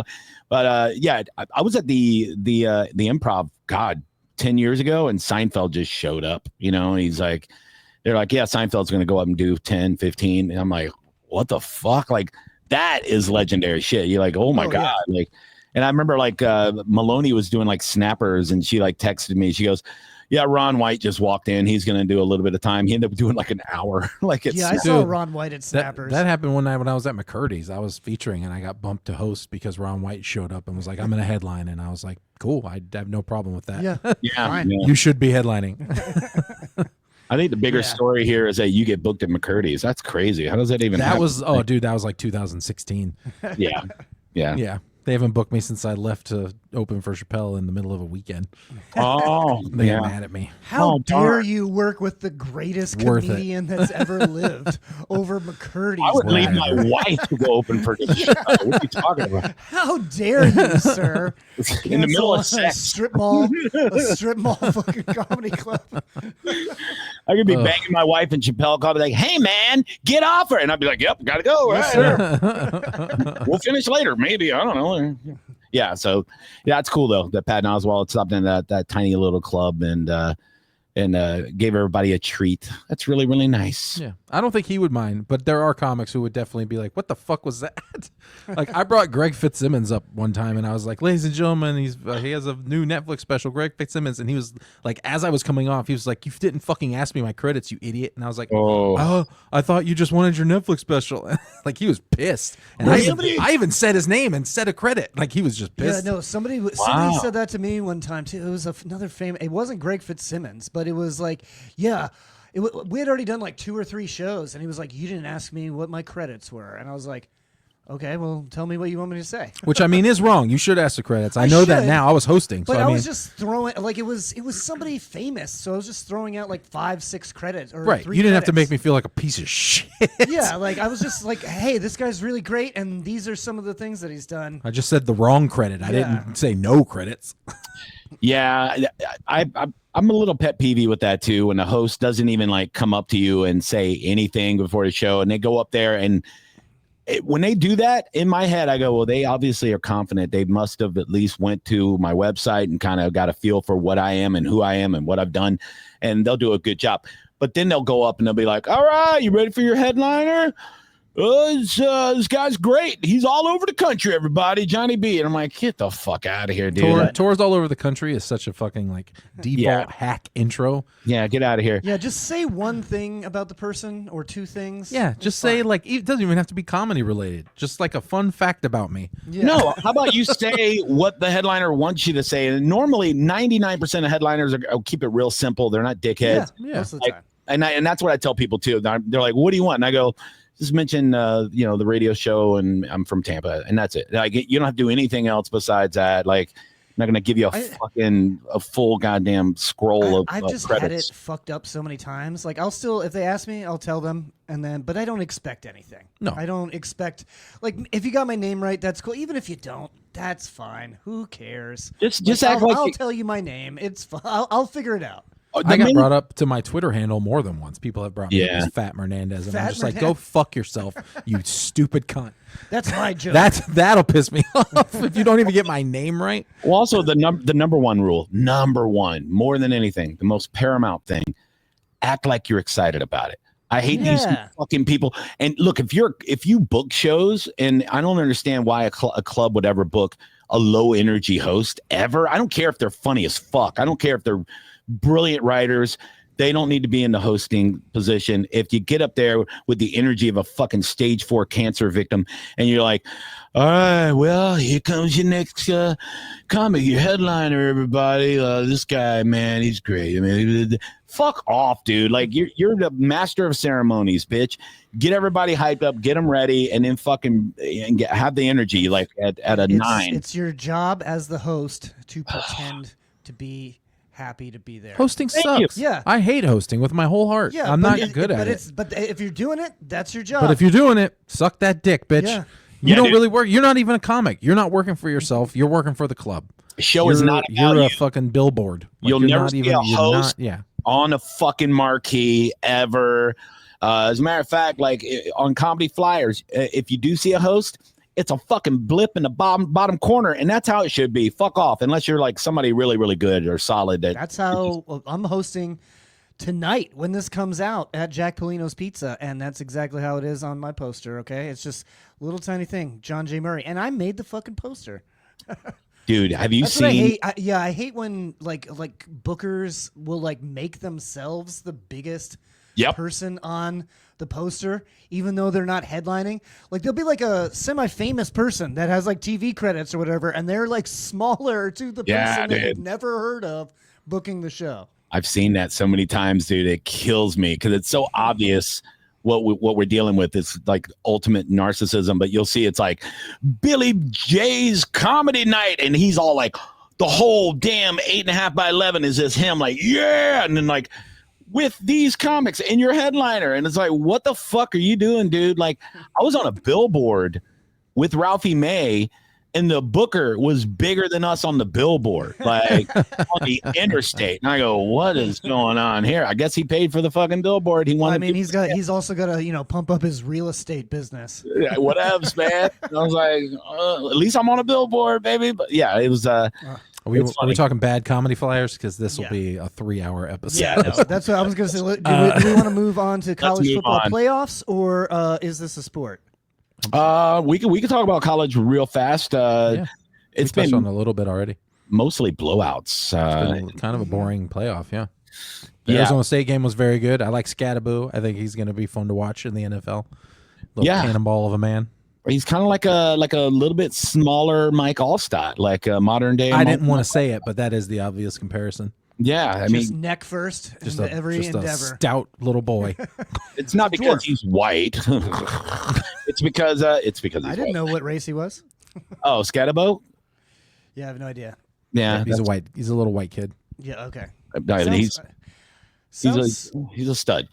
But yeah, I was at the Improv, God, 10 years ago, and Seinfeld just showed up. He's like, they're like, "Yeah, Seinfeld's going to go up and do 10, 15," and I'm like, "What the fuck?" Like that is legendary shit. You're like, "Oh my God!" Yeah. Like. And I remember like Maloney was doing like snappers, and she like texted me. She goes, "Yeah, Ron White just walked in. He's going to do a little bit of time." He ended up doing like an hour. Like it's Yeah, I saw Dude, Ron White at Snappers. That happened one night when I was at McCurdy's. I was featuring and I got bumped to host because Ron White showed up and was like, "I'm in a headline," and I was like, "Cool, I have no problem with that." yeah. yeah, Fine. yeah. You should be headlining. I think the bigger Yeah. story here is that you get booked at McCurdy's. That's crazy. That even That happen? was that was like 2016. Yeah. Yeah. They haven't booked me since I left to open for Chappelle in the middle of a weekend. Oh, They yeah. got mad at me. How Oh, dare darn. you work with the greatest Worth it. comedian that's ever lived over McCurdy's? I would leave Whatever. my wife to go open for this show. What are you talking about? How dare you, sir? In the middle of Cancel a sex. strip mall fucking comedy club. I could be banging my wife and Chappelle call me like, "Hey man, get off her," and I'd be like, "Yep, gotta go." Yes, Right. We'll finish later, maybe. I don't know. Yeah, so yeah, it's cool though that Patton Oswalt stopped in that tiny little club and gave everybody a treat. That's really, really nice. Yeah, I don't think he would mind, but there are comics who would definitely be like, "What the fuck was that?" Like I brought Greg Fitzsimmons up one time, and I was like, "Ladies and gentlemen, he has a new Netflix special, Greg Fitzsimmons," and he was like, as I was coming off, he was like, "You didn't fucking ask me my credits, you idiot," and I was like, "Oh, I thought you just wanted your Netflix special." Like he was pissed, and I even said his name and said a credit. Like he was just Yeah, pissed. no, somebody said that to me one time too. It was another famous. It wasn't Greg Fitzsimmons, but it was like, yeah, we had already done like 2 or 3 shows, and he was like, "You didn't ask me what my credits were," and I was like, "Okay, well, tell me what you want me to say." Which I mean is wrong. You should ask the credits. I know that should, now. I was hosting, But so I I mean, was just throwing like it was somebody famous, so I was just throwing out like 5, 6 credits or right. 3 You didn't have to make credits. me feel like a piece of shit. Yeah, like I was just like, "Hey, this guy's really great, and these are some of the things that he's done." I just said the wrong credit. I didn't say no credits. Yeah, I'm a little pet peevy with that too. When the host doesn't even like come up to you and say anything before the show, and they go up there and when they do that, in my head, I go, well, they obviously are confident. They must have at least went to my website and kind of got a feel for what I am and who I am and what I've done, and they'll do a good job. But then they'll go up and they'll be like, "All right, you ready for your headliner? This guy's great. He's all over the country, everybody. Johnny B. And I'm like, get the fuck out of here, dude. Tours all over the country is such a fucking like default hack intro. Yeah, get out of here. Yeah, just say one thing about the person or two things. Yeah, just say like it doesn't even have to be comedy related. Just like a fun fact about me. Yeah. No, how about you say what the headliner wants you to say? And normally 99% of headliners keep it real simple. They're not dickheads. Yeah, most of the time. And that's what I tell people too. They're like, what do you want? And I go, just mention, the radio show, and I'm from Tampa, and that's it. Like, you don't have to do anything else besides that. Like, I'm not gonna give you a full goddamn scroll of I've just credits. had it fucked up so many times. Like, I'll still, if they ask me, I'll tell them, but I don't expect anything. No, I don't expect. Like, if you got my name right, that's cool. Even if you don't, that's fine. Who cares? Just act like I'll tell you my name. It's fine. I'll figure it out. I got brought up to my Twitter handle more than once. People have brought me up as Fat Hernandez, and I'm just like, go fuck yourself, you stupid cunt. That's my joke. That'll piss me off if you don't even get my name right. Well, also the number one rule, more than anything, the most paramount thing, act like you're excited about it. I hate these fucking people. And look, if you book shows, and I don't understand why a club would ever book a low energy host ever. I don't care if they're funny as fuck. I don't care if they're brilliant writers. They don't need to be in the hosting position. If you get up there with the energy of a fucking stage 4 cancer victim and you're like, all right, well, here comes your next comic, your headliner, everybody. This guy, man, he's great. I mean, fuck off, dude. Like, you're the master of ceremonies, bitch. Get everybody hyped up, get them ready, and then fucking have the energy like at a 9. It's your job as the host to pretend to be happy to be there. Hosting sucks. Yeah, I hate hosting with my whole heart. Yeah, I'm not good at it. But if you're doing it, that's your job. But if you're doing it, suck that dick, bitch. Yeah. You don't really work. You're not even a comic. You're not working for yourself. You're working for the club. The show is not about You're you. a fucking billboard. Like, You'll never see a host not, on a fucking marquee ever. As a matter of fact, like on comedy flyers, if you do see a host, it's a fucking blip in the bottom corner, and that's how it should be. Fuck off, unless you're like somebody really, really good or solid. That's how I'm hosting tonight when this comes out at Jack Polino's Pizza, and that's exactly how it is on my poster. Okay, it's just a little tiny thing, John J. Murray, and I made the fucking poster. Dude, have you That's seen? What I hate. I hate when like bookers will like make themselves the biggest person on the poster, even though they're not headlining. Like, they'll be like a semi-famous person that has like TV credits or whatever, and they're like smaller to the person that you've never heard of booking the show. I've seen that so many times, dude. It kills me because it's so obvious what we're dealing with. It's like ultimate narcissism, but you'll see it's like Billy J's comedy night, and he's all like, the whole damn 8.5 by 11 is just him, like, yeah, and then like, with these comics and your headliner, and it's like, what the fuck are you doing, dude? Like, I was on a billboard with Ralphie May, and the booker was bigger than us on the billboard, like on the interstate. And I go, what is going on here? I guess he paid for the fucking billboard. He wanted. I mean, he's also got to pump up his real estate business. Yeah, whatevs, man. I was like, at least I'm on a billboard, baby. But yeah, it was. Are we talking bad comedy flyers? Because this will be a 3-hour episode. Yeah, no, that's what I was going to say. Do we want to move on to college football playoffs, or is this a sport? We could talk about college real fast. It's been on a little bit already. Mostly blowouts. It's been kind of a boring playoff. Yeah. The Arizona State game was very good. I like Scattaboo. I think he's going to be fun to watch in the NFL. Little cannonball of a man. He's kind of like a little bit smaller Mike Allstott, like a modern day. I didn't want to say it, but that is the obvious comparison. Yeah, I mean, neck first, just every endeavor. A stout little boy. It's not because he's white. It's because he's I didn't know what race he was. Oh, Scatabo? Yeah, I have no idea. Yeah, he's a little white kid. Yeah, okay. He's a stud.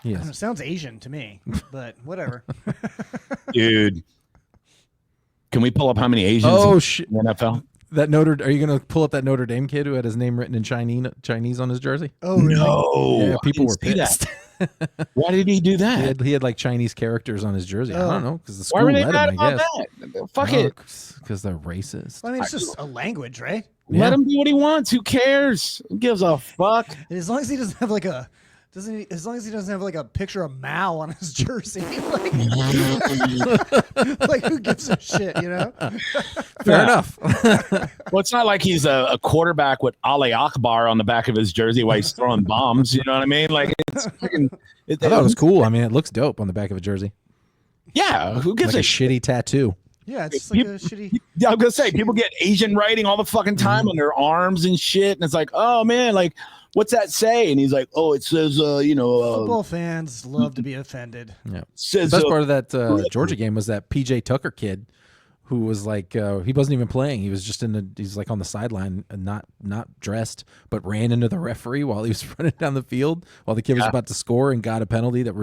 Yes. Sounds Asian to me, but whatever. Dude, can we pull up how many Asians in the NFL? Are you going to pull up that Notre Dame kid who had his name written in Chinese on his jersey? Oh, really? No. Yeah, people were pissed. Why did he do that? He had like Chinese characters on his jersey. I don't know, because the school Why were they let him, mad I guess. about that? Fuck it. Because they're racist. I mean, it's just a language, right? Let him do what he wants. Who cares? Who gives a fuck? As long as he doesn't have like a Doesn't he, as long as he doesn't have like a picture of Mao on his jersey, like, like who gives a shit, you know? Fair enough. Well, it's not like he's a quarterback with Ali Akbar on the back of his jersey while he's throwing bombs. You know what I mean? Like, it's fucking. I thought it was cool. I mean, it looks dope on the back of a jersey. Yeah, who gives Like a shitty tattoo. Yeah, it's like a shitty. Yeah, I was gonna say people get Asian writing all the fucking time on their arms and shit, and it's like, oh man, like what's that say? And he's like, oh, it says, Football fans love to be offended. Yeah. says, The best part of that Georgia game was that PJ Tucker kid, who was like, he wasn't even playing. He was just he's like on the sideline, and not dressed, but ran into the referee while he was running down the field while the kid was about to score and got a penalty that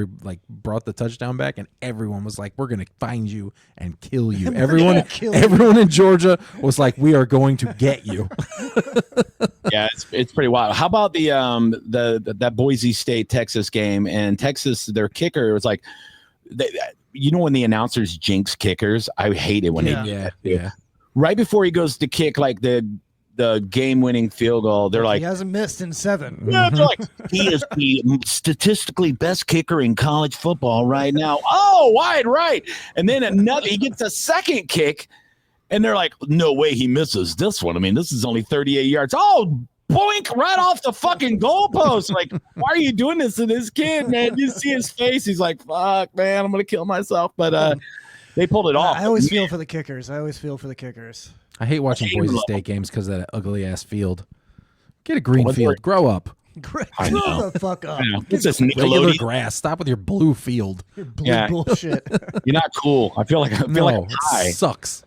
brought the touchdown back. And everyone was like, "We're gonna find you and kill you." Everyone in Georgia was like, "We are going to get you." Yeah, it's pretty wild. How about that Boise State Texas game? And Texas, their kicker was like, when the announcers jinx kickers, I hate it when they do that. Yeah. Right before he goes to kick like the game-winning field goal, they're like, he hasn't missed in 7. yeah, they're like, he is the statistically best kicker in college football right now. Oh, wide right. And then he gets a second kick, and they're like, no way he misses this one. I mean, this is only 38 yards. Oh, boink, right off the fucking goalpost. Like, why are you doing this to this kid, man? You see his face. He's like, fuck, man, I'm going to kill myself. But they pulled it off. I always feel for the kickers. I hate watching Boise State games because of that ugly-ass field. Get a green field. Grow up. Grow the fuck up. It's just Regular Nickelodeon. grass. Stop with your blue field. Blue bullshit. You're not cool. I feel like It high. sucks.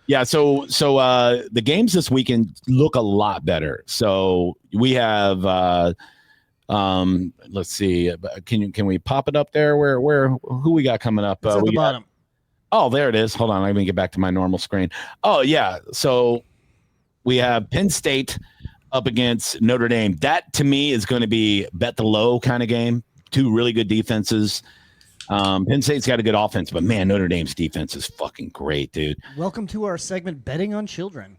Yeah, so the games this weekend look a lot better. So we have let's see, can we pop it up there? Who we got coming up? It's at the bottom. There it is. Hold on, let me get back to my normal screen. Oh yeah, so we have Penn State up against Notre Dame. That to me is going to be bet the low kind of game. Two really good defenses. Penn State's got a good offense, but man, Notre Dame's defense is fucking great, dude. Welcome to our segment, Betting on Children.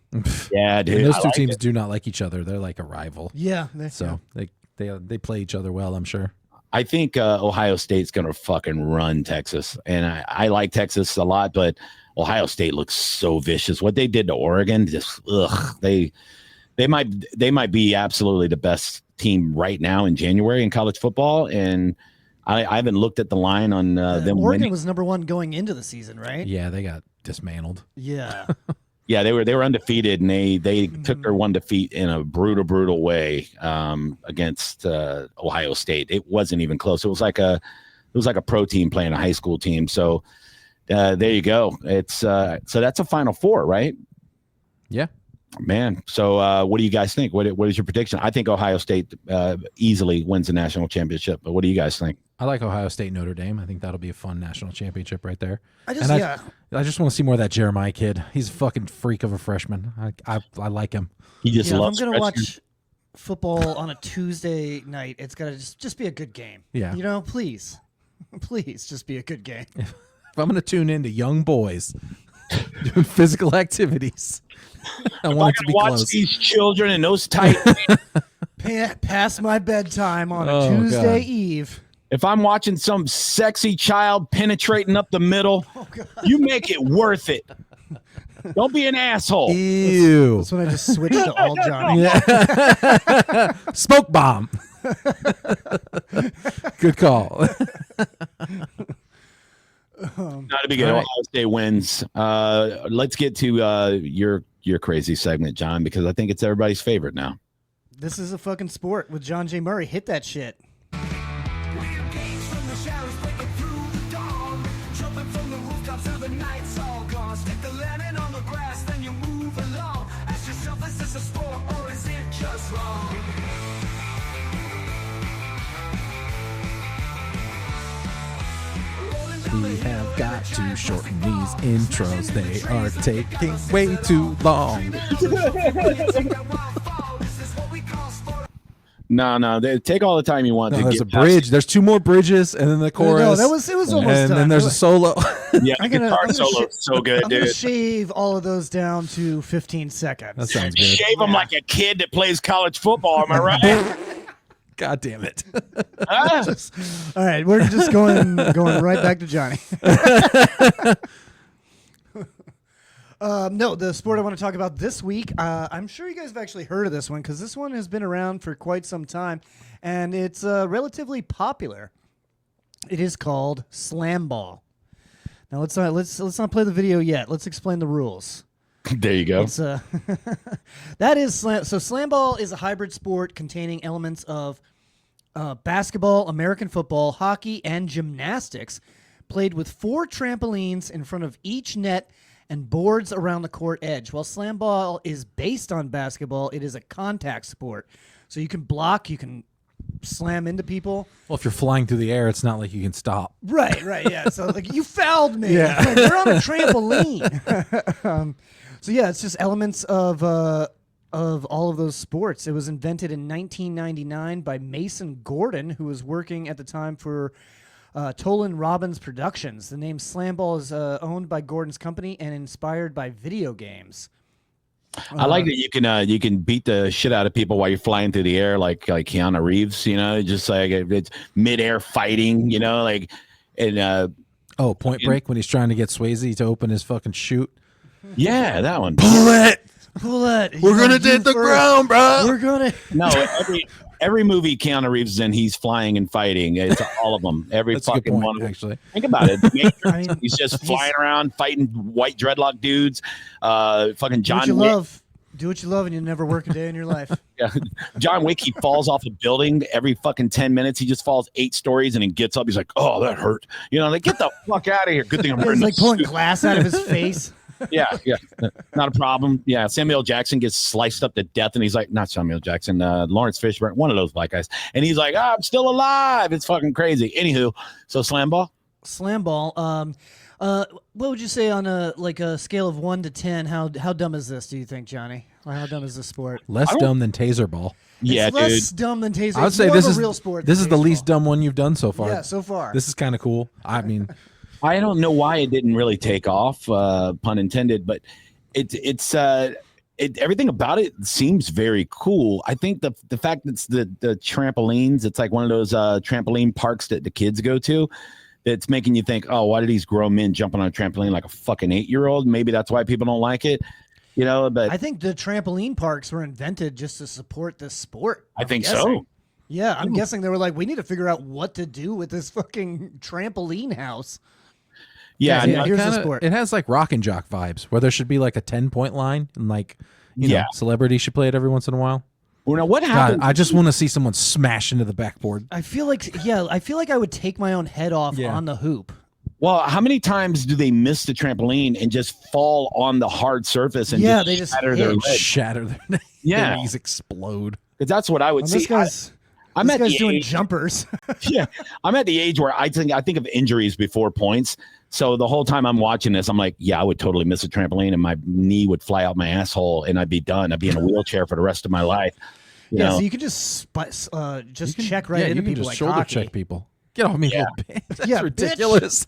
Yeah, dude. And those two teams do not like each other. They're like a rival. Yeah. So they play each other well, I'm sure. I think Ohio State's going to fucking run Texas. And I like Texas a lot, but Ohio State looks so vicious. What they did to Oregon, just, they might be absolutely the best team right now in January in college football. And I haven't looked at the line on them. Oregon winning. was number 1 going into the season, right? Yeah, they got dismantled. Yeah. Yeah, they were undefeated, and they took their one defeat in a brutal way against Ohio State. It wasn't even close. It was like a pro team playing a high school team. So there you go. It's so that's a Final Four, right? Yeah. Man, so what do you guys think? What is your prediction? I think Ohio State easily wins the national championship, but what do you guys think? I like Ohio State Notre Dame. I think that'll be a fun national championship right there. I just want to see more of that Jeremiah kid. He's a fucking freak of a freshman. I like him. He just loves. If I'm gonna watch football on a Tuesday night, it's gotta just be a good game. Yeah. You know, please just be a good game. If I'm gonna tune into young boys doing physical activities, I want it to be watch close. These children in those tight. Past my bedtime on a Tuesday Eve. If I'm watching some sexy child penetrating up the middle, you make it worth it. Don't be an asshole. Ew. That's when I just switched to all Johnny. Yeah. Smoke bomb. Good call. Not a big deal. Ohio State wins. Let's get to your crazy segment, John, because I think it's everybody's favorite now. This is a fucking sport with John J. Murray. Hit that shit. We have got to shorten these intros. They are taking way too long. No. Take all the time you want. No, to there's get a bridge. There's 2 more bridges, and then the chorus. No, it was almost and done. then there's a solo. Yeah, the guitar solo is so good, I'm dude. gonna shave all of those down to 15 seconds. That sounds good. Shave him like a kid that plays college football. Am I right? God damn it. Ah! All right, we're just going right back to Johnny. No, the sport I want to talk about this week, I'm sure you guys have actually heard of this one because this one has been around for quite some time, and it's relatively popular. It is called slam ball. Now let's not play the video yet. Let's explain the rules. There you go. It's, that is slam. So slam ball is a hybrid sport containing elements of basketball, American football, hockey, and gymnastics, played with 4 trampolines in front of each net and boards around the court edge. While slam ball is based on basketball, it is a contact sport. So you can block, you can slam into people. Well, if you're flying through the air, it's not like you can stop. Right, yeah. So like, you fouled me. Yeah. Like, we're on a trampoline. So yeah, it's just elements of all of those sports. It was invented in 1999 by Mason Gordon, who was working at the time for Tolan Robbins Productions. The name slam ball is owned by Gordon's company and inspired by video games. I like that you can beat the shit out of people while you're flying through the air, like Keanu Reeves. Just like it's midair fighting. Like and Point Break when he's trying to get Swayze to open his fucking chute. Yeah, that one. Pull it. We're gonna hit the ground, bro. We're gonna. No, every movie Keanu Reeves is in, he's flying and fighting. It's all of them. Every That's a good fucking point, one of them. actually. Think about it. I mean, He's just flying around fighting white dreadlock dudes. Fucking John Do what you Wick. love. Do what you love, and you never work a day in your life. Yeah. John Wick, he falls off a building every fucking 10 minutes. He just falls 8 stories and then gets up. He's like, oh, that hurt. Like, get the fuck out of here. Good thing I'm wearing He's like this pulling suit. glass out of his face. Yeah. Not a problem. Yeah. Samuel Jackson gets sliced up to death, and he's like, not Samuel Jackson, Lawrence Fishburne, one of those black guys. And he's like, I'm still alive. It's fucking crazy. Anywho, so slam ball? Slam ball. What would you say on a scale of 1 to 10? How dumb is this? Do you think, Johnny? Or how dumb is this sport? Less dumb than taser ball. Yeah, It's less dumb than taser. I would It's say more this of a is real sport. This than is the least baseball. dumb one you've done so far. Yeah, so far. This is kind of cool. I mean, I don't know why it didn't really take off, pun intended, but everything about it seems very cool. I think the fact that it's the trampolines, it's like one of those trampoline parks that the kids go to, that's making you think, oh, why do these grown men jumping on a trampoline like a fucking 8-year-old? Maybe that's why people don't like it. But I think the trampoline parks were invented just to support this sport. I think guessing. so. Yeah, I'm guessing they were like, we need to figure out what to do with this fucking trampoline house. Yeah, Yeah, here's the kinda, sport. it has like Rock and Jock vibes, where there should be like a 10-point line, and like, you know, Yeah. celebrity should play it every once in a while. Well, now what God, happened? I just want to see someone smash into the backboard. I feel like I would take my own head off Yeah. on the hoop. Well, how many times do they miss the trampoline and just fall on the hard surface and Yeah, they just shatter their hit. legs? Shatter their, Yeah. their knees explode. 'Cause that's what I would Well, see. this guy's I'm this at guy's the doing age, jumpers. yeah, I'm at the age where I think of injuries before points. So the whole time I'm watching this, I'm like, yeah, I would totally miss a trampoline and my knee would fly out my asshole and I'd be done. I'd be in a wheelchair for the rest of my life. You know? So you can just check right Yeah, into you can people just like shoulder hockey. check people. Get off me, Yeah. little bitch. That's Yeah, bitch. ridiculous.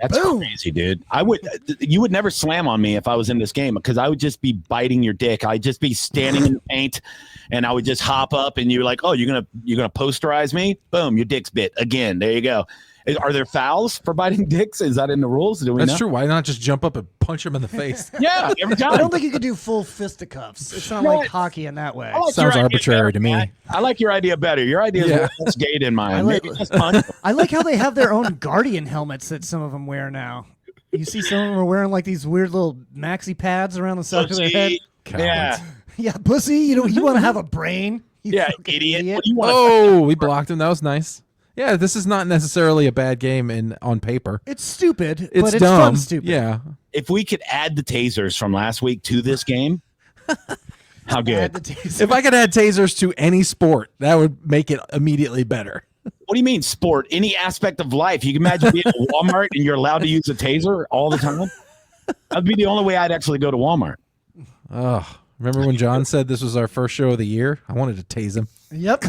That's crazy, dude. You would never slam on me if I was in this game because I would just be biting your dick. I'd just be standing in the paint and I would just hop up and you're like, oh, you're gonna posterize me? Boom, your dick's bit again. There you go. Are there fouls for biting dicks? Is that in the rules? Do we That's know? true. Why not just jump up and punch him in the face? Yeah, every time. I don't think you could do full fisticuffs. It's not No. like hockey in that way. I like Sounds your idea arbitrary better, to me. Matt. I like your idea better. Your idea is Yeah. less gay than mine. I like- Maybe just punch them. I like how they have their own Guardian helmets that some of them wear now. You see some of them are wearing like these weird little maxi pads around the side of their head. Yeah, Yeah, pussy, you want to have a brain? You yeah, fucking idiot. What do you want? Oh, we blocked him. That was nice. Yeah, this is not necessarily a bad game on paper. It's stupid, It's but it's dumb. fun stupid. Yeah. If we could add the tasers from last week to this game, how Add good? the taser. If I could add tasers to any sport, that would make it immediately better. What do you mean sport? Any aspect of life. You can imagine being at Walmart and you're allowed to use a taser all the time. That'd be the only way I'd actually go to Walmart. Oh, remember when John said this was our first show of the year? I wanted to tase him. Yep.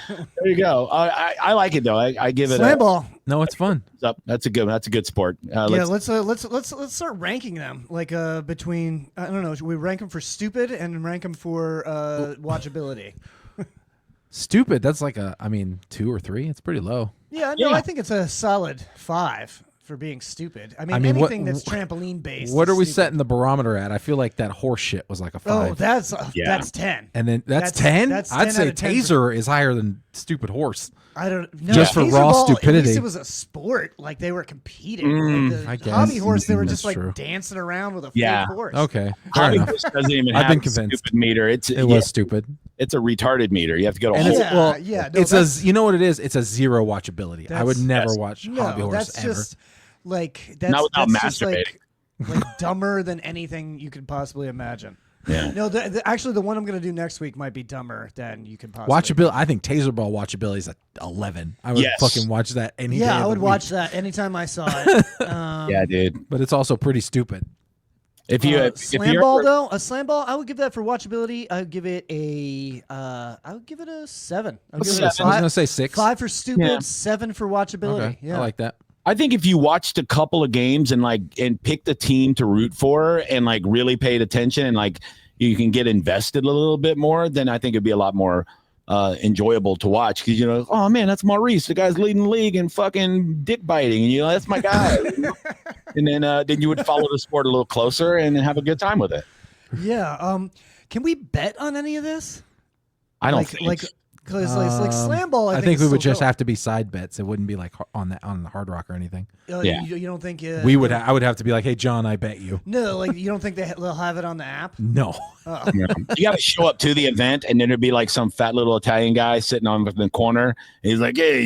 There There you go. I like it though. I give it Slam ball. No, it's fun. up. That's a good sport. Let's start ranking them like between I don't know. Should we rank them for stupid and rank them for watchability? Stupid. That's like 2 or 3. It's pretty low. Yeah, no, I think it's a solid 5 for being stupid. I mean anything that's trampoline based. What are we stupid. setting the barometer at? I feel like that horse shit was like a 5. Oh, that's 10. And then that's 10? That's I'd 10 say out of 10 Taser is higher than stupid horse. I don't know. Just for Taser raw ball, stupidity. At least it was a sport. Like they were competing. Like I the guess. hobby horse, they were That's just like true. dancing around with a Yeah. fake horse. Okay. Fair Hobby enough. horse doesn't even I've have been a convinced. stupid meter. It was stupid. It's a retarded meter. You have to go to And whole. No, it's you know what it is? It's a 0 watchability. I would never watch hobby horse that's ever. just like that's Not without just masturbating. like dumber than anything you could possibly imagine. Yeah. No, actually, the one I'm going to do next week might be dumber than you can possibly. Watchability. I think Taser Ball watchability is 11. I would fucking watch that any day. Yeah, of I the would week. watch that anytime I saw it. Yeah, dude. But it's also pretty stupid. If you Slam ball though, a slam ball, I would give that for watchability. I would give it a 7. I would give it a I was gonna say 6. 5 for stupid, Yeah. 7 for watchability. Okay. Yeah, I like that. I think if you watched a couple of games and picked a team to root for and like really paid attention and like you can get invested a little bit more, then I think it'd be a lot more enjoyable to watch because oh man, that's Maurice, the guy's leading the league in fucking dick biting, and that's my guy. And then you would follow the sport a little closer and have a good time with it. Yeah. Can we bet on any of this? I don't like think like because like slam ball. I think we is would still just going. have to be side bets. It wouldn't be like on the Hard Rock or anything. Yeah. You don't think We would. I would have to be like, hey John, I bet you. No, like you don't think they'll have it on the app? No. you got to show up to the event, and then there'd be like some fat little Italian guy sitting on the corner. And he's like, "Hey,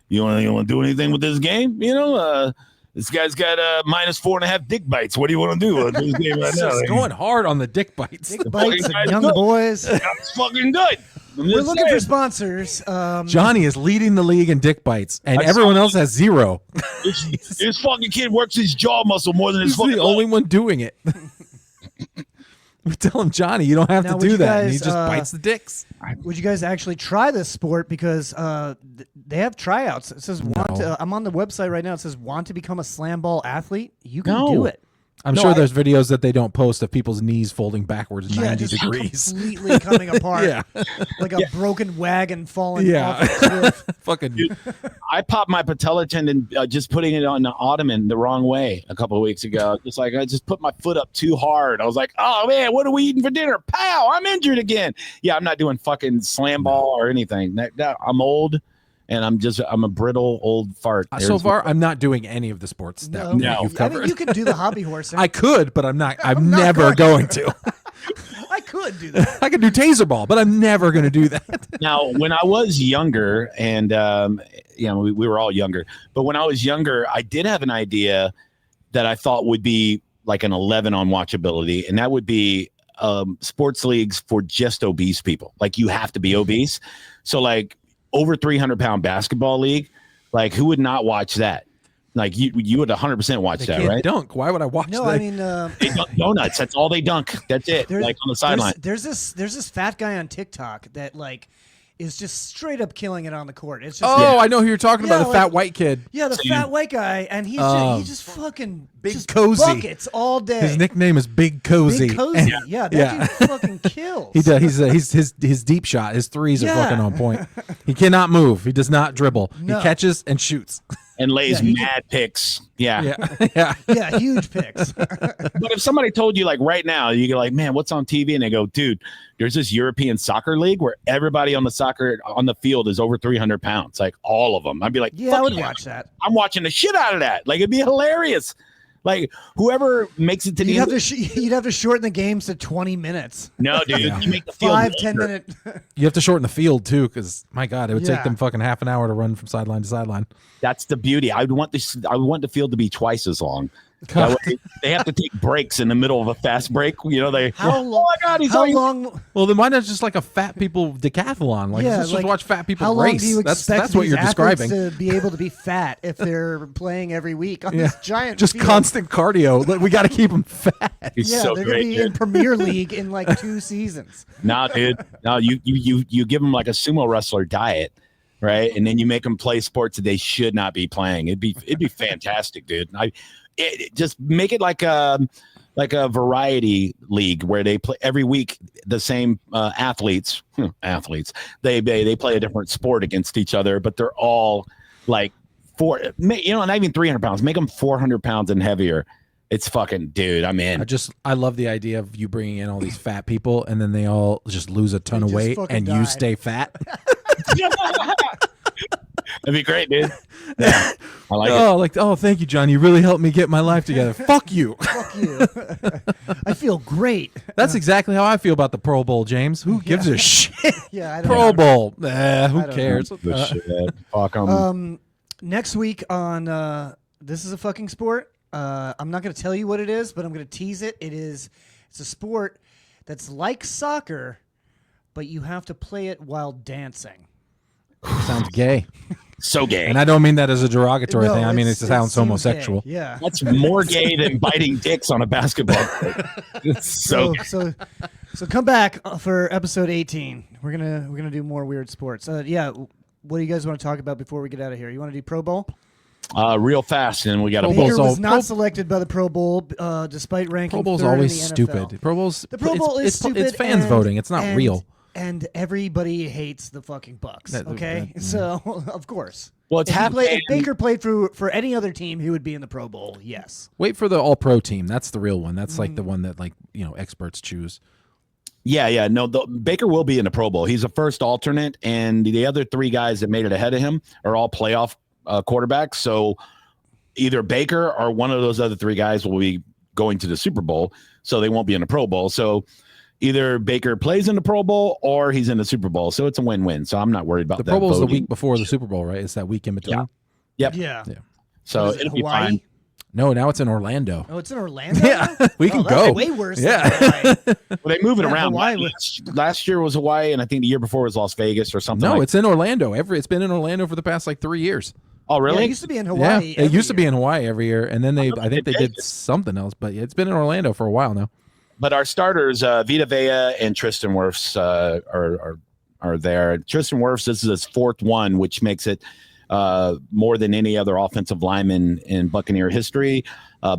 you want to do anything with this game? This guy's got minus 4.5 dick bites. What do you want to do with this game right now?" It's going hard on the dick bites. Dick bites guy's and young good. Boys. It's fucking good. We're looking for sponsors. Johnny is leading the league in dick bites, and I saw everyone else has 0. This fucking kid works his jaw muscle more than his He's fucking the only one doing it. We tell him, Johnny, you don't have Now, to would do you that. And he guys, just bites the dicks. Would you guys actually try this sport? Because they have tryouts. It says I'm on the website right now. It says want to become a slam ball athlete. You can do it. I'm sure there's videos that they don't post of people's knees folding backwards 90 just degrees. completely coming apart. Yeah. Like a broken wagon falling Yeah. off a cliff. Fucking. Dude, I popped my patella tendon just putting it on the ottoman the wrong way a couple of weeks ago. Just like I just put my foot up too hard. I was like, "Oh man, what are we eating for dinner? Pow! I'm injured again." Yeah, I'm not doing fucking slam ball or anything. I'm old, and I'm a brittle old fart. So far, I'm not doing any of the sports that you've covered. I mean, you could do the hobby horsing. I could, but I'm not. I'm not never going to. I could do that. I could do taser ball, but I'm never going to do that. Now, when I was younger, and we were all younger, but when I was younger, I did have an idea that I thought would be like an 11 on watchability, and that would be sports leagues for just obese people. Like you have to be obese. So like over 300-pound basketball league, like who would not watch that? Like you would 100% watch They that, can't right? dunk. Why would I watch that? No, I mean, They dunk donuts. That's all they dunk. That's it. Like on the sideline. There's this fat guy on TikTok that like is just straight up killing it on the court. It's just I know who you're talking about. Yeah, The like- fat white kid. yeah, the fat white guy, and he just fucking Big just Cozy. buckets all day. His nickname is Big Cozy. Big Cozy. Yeah, that dude fucking kills. He does. His deep shot. His threes are Yeah. fucking on point. He cannot move. He does not dribble. No. He catches and shoots. And lays Yeah, he mad picks. Yeah. Yeah. Yeah, huge picks. But if somebody told you like right now, you go like, "Man, what's on TV?" And they go, "Dude, there's this European soccer league where everybody on the field is over 300 pounds, like all of them." I'd be like, Yeah, "Fuck I would yeah. watch that. I'm watching the shit out of that. Like it'd be hilarious. Like whoever makes it to the You'd end have to you'd have to shorten the games to 20 minutes. no, dude, you make the field 5-10 longer. minute. You have to shorten the field too, because my God, it would Yeah. take them fucking half an hour to run from sideline to sideline. That's the beauty. I would want the field to be twice as long. That way they have to take breaks in the middle of a fast break. You know, oh my God, he's how long? Well, then why not just like a fat people decathlon? Like, let's just watch fat people how race. Long do you that's expect what you're describing. To be able to be fat if they're playing every week on this giant just field. Constant cardio. Like, we got to keep them fat. They're gonna be in Premier League in like 2 seasons. Nah, dude. No, you give them like a sumo wrestler diet, right? And then you make them play sports that they should not be playing. It'd be fantastic, dude. Just make it like a variety league where they play every week the same athletes. They play a different sport against each other, but they're all like not even 300 pounds. Make them 400 pounds and heavier. It's fucking, dude, I'm in. I love the idea of you bringing in all these fat people and then they all just lose a ton of weight and you stay fat. That'd be great, dude. Yeah, I like it. Oh, thank you, John. You really helped me get my life together. Fuck you. Fuck you. I feel great. That's exactly how I feel about the Pro Bowl, James. Who gives a shit? Yeah, I don't Pro know. Bowl. Who cares? Fuck them. Next week on This Is a Fucking Sport, I'm not going to tell you what it is, but I'm going to tease it. It's a sport that's like soccer, but you have to play it while dancing. Sounds gay. So gay. And I don't mean that as a derogatory thing. I mean, it sounds seems homosexual. gay. Yeah. That's more gay than biting dicks on a basketball court. It's so come back for episode 18. We're gonna do more weird sports. What do you guys want to talk about before we get out of here? You want to do Pro Bowl? Real fast, and we got Baker was not selected by the Pro Bowl, despite ranking. Pro Bowl's third always in the stupid. NFL. The Pro Bowl is stupid. It's fans voting. It's not real. And everybody hates the fucking Bucks. Okay, so of course. Well, it's if Baker played for any other team, he would be in the Pro Bowl. Yes. Wait for the All-Pro team. That's the real one. That's like the one that experts choose. Yeah. No, Baker will be in the Pro Bowl. He's a first alternate, and the other 3 guys that made it ahead of him are all playoff quarterbacks. So either Baker or one of those other 3 guys will be going to the Super Bowl, so they won't be in the Pro Bowl. So either Baker plays in the Pro Bowl or he's in the Super Bowl. So it's a win-win. So I'm not worried about that. The Pro Bowl is the week before the Super Bowl, right? It's that week in between. Yeah. Yep. Yeah. So it'll be fine. No, now it's in Orlando. Oh, it's in Orlando? Yeah, we can go. Way worse than Hawaii. Well, they move it around. Hawaii Last year was Hawaii, and I think the year before was Las Vegas or something. No, it's in Orlando. It's been in Orlando for the past 3 years. Oh, really? Yeah, it used to be in Hawaii. Yeah, it used to be in Hawaii every year, and then I think they did something else, but it's been in Orlando for a while now. But our starters, Vita Vea and Tristan Wirfs, are there. Tristan Wirfs, this is his 4th one, which makes it more than any other offensive lineman in Buccaneer history.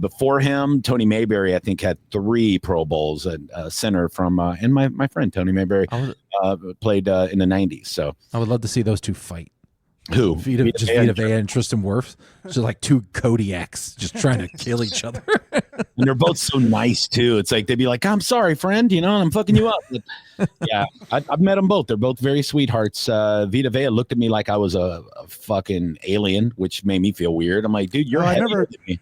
Before him, Tony Mayberry, I think, had 3 Pro Bowls at center from, and my friend Tony Mayberry played in the 90s. So I would love to see those 2 fight. Who? Vita Vea and Tristan Wirfs. Just like 2 Kodiaks just trying to kill each other. And they're both so nice, too. It's like they'd be like, I'm sorry, friend, I'm fucking you up. But, yeah, I've met them both. They're both very sweethearts. Vita Vea looked at me like I was a fucking alien, which made me feel weird. I'm like, dude, you're heavier than me.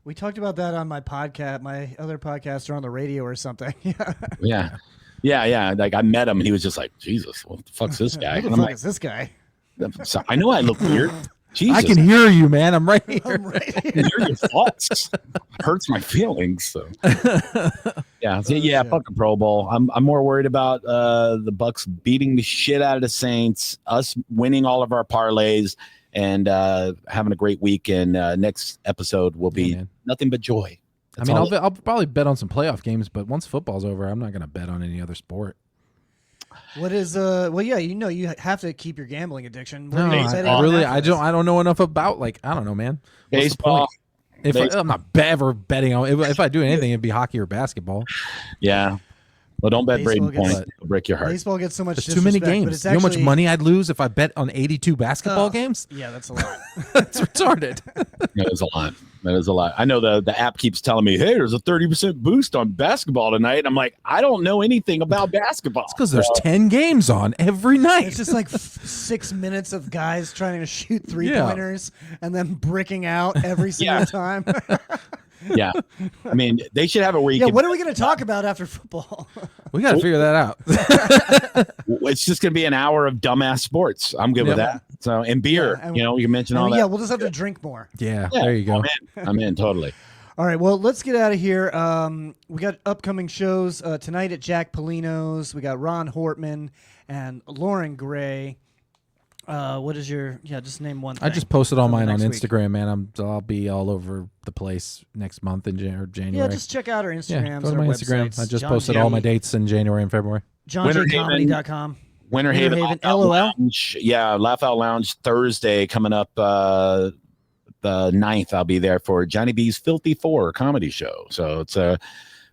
We talked about that on my podcast, my other podcast, or on the radio or something. Yeah. Like I met him and he was just like, Jesus, what the fuck's this guy? Who the fuck is this guy? So I know I look weird. Jesus. I can hear you, man. I'm right here. I'm right I can hear your thoughts. Hurts my feelings. So fucking Pro Bowl. I'm more worried about the Bucks beating the shit out of the Saints, us winning all of our parlays, and having a great week. And next episode will be nothing but joy. I'll probably bet on some playoff games, but once football's over, I'm not going to bet on any other sport. What is you have to keep your gambling addiction. No, I don't know enough about I don't know, man. What's baseball. I'm not ever betting on if I do anything, it'd be hockey or basketball. Yeah. Well, don't bet Braden Point. It'll break your heart. Baseball gets so much There's too many games. You know how much money I'd lose if I bet on 82 basketball games? Yeah, that's a lot. That's retarded. That is a lot. I know the app keeps telling me, hey, there's a 30% boost on basketball tonight. I'm like, I don't know anything about basketball. It's because there's 10 games on every night. It's just like 6 minutes of guys trying to shoot 3-pointers and then bricking out every single time. Yeah. I mean, they should have it where you can. What are we going to talk about after football? We got to figure that out. It's just going to be an hour of dumbass sports. I'm good with that. So, and beer, you can mention all that. Yeah, we'll just have to drink more. Yeah, there you go. I'm in totally. All right, well, let's get out of here. We got upcoming shows tonight at Jack Polino's. We got Ron Hortman and Lauren Gray. What is just name one thing. I just posted all for the mine on next week. Instagram, man. I'll be all over the place next month in January. Yeah, just check out our Instagrams. Yeah, go to our my Instagram. websites. I just John posted J. all my dates in January and February. JohnJComedy.com. Winter Haven Laugh Out LOL. Lounge. Yeah, Laugh Out Lounge Thursday coming up the 9th. I'll be there for Johnny B's Filthy 4 comedy show. So it's going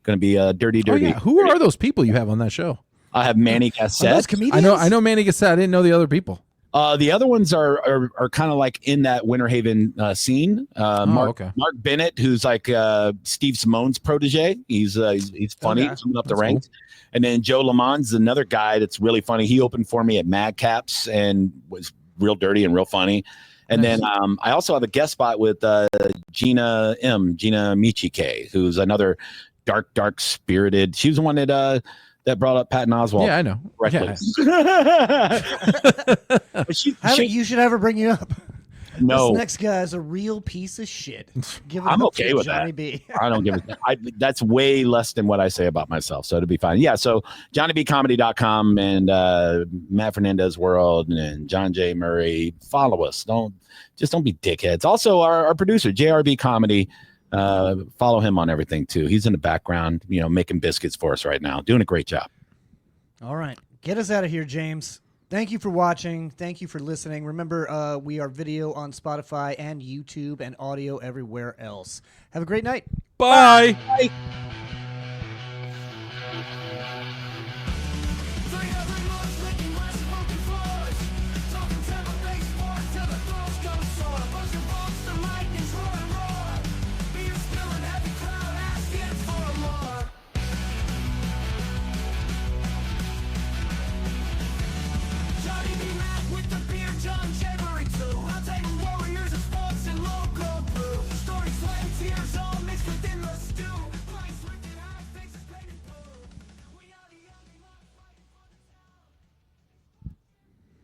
to be a dirty. Oh, yeah. Who are those people you have on that show? I have Manny Are those Cassette. comedians? I know Manny Gassett. I didn't know the other people. The other ones are kind of like in that Winter Haven scene. Mark Bennett, who's like Steve Simone's protege. He's funny, Okay. coming up the That's ranks. Cool. And then Joe Lamont's another guy that's really funny. He opened for me at Madcaps and was real dirty and real funny. And Nice. then I also have a guest spot with Gina Michike, who's another dark spirited. She was the one that brought up Patton Oswalt. Yeah, I know. Correctly. Yeah. You should have her bring you up. No, This next guy is a real piece of shit. Give it I'm up okay to with Johnny that. B. I don't give a that's way less than what I say about myself, so it'll be fine. Yeah, so JohnnyBComedy.com and Matt Fernandez World and John J. Murray. Follow us. Don't be dickheads. Also, our producer, JRB Comedy. Follow him on everything too. He's in the background, making biscuits for us right now, doing a great job. All right. Get us out of here, James. Thank you for watching. Thank you for listening. Remember, we are video on Spotify and YouTube and audio everywhere else. Have a great night. Bye. Bye.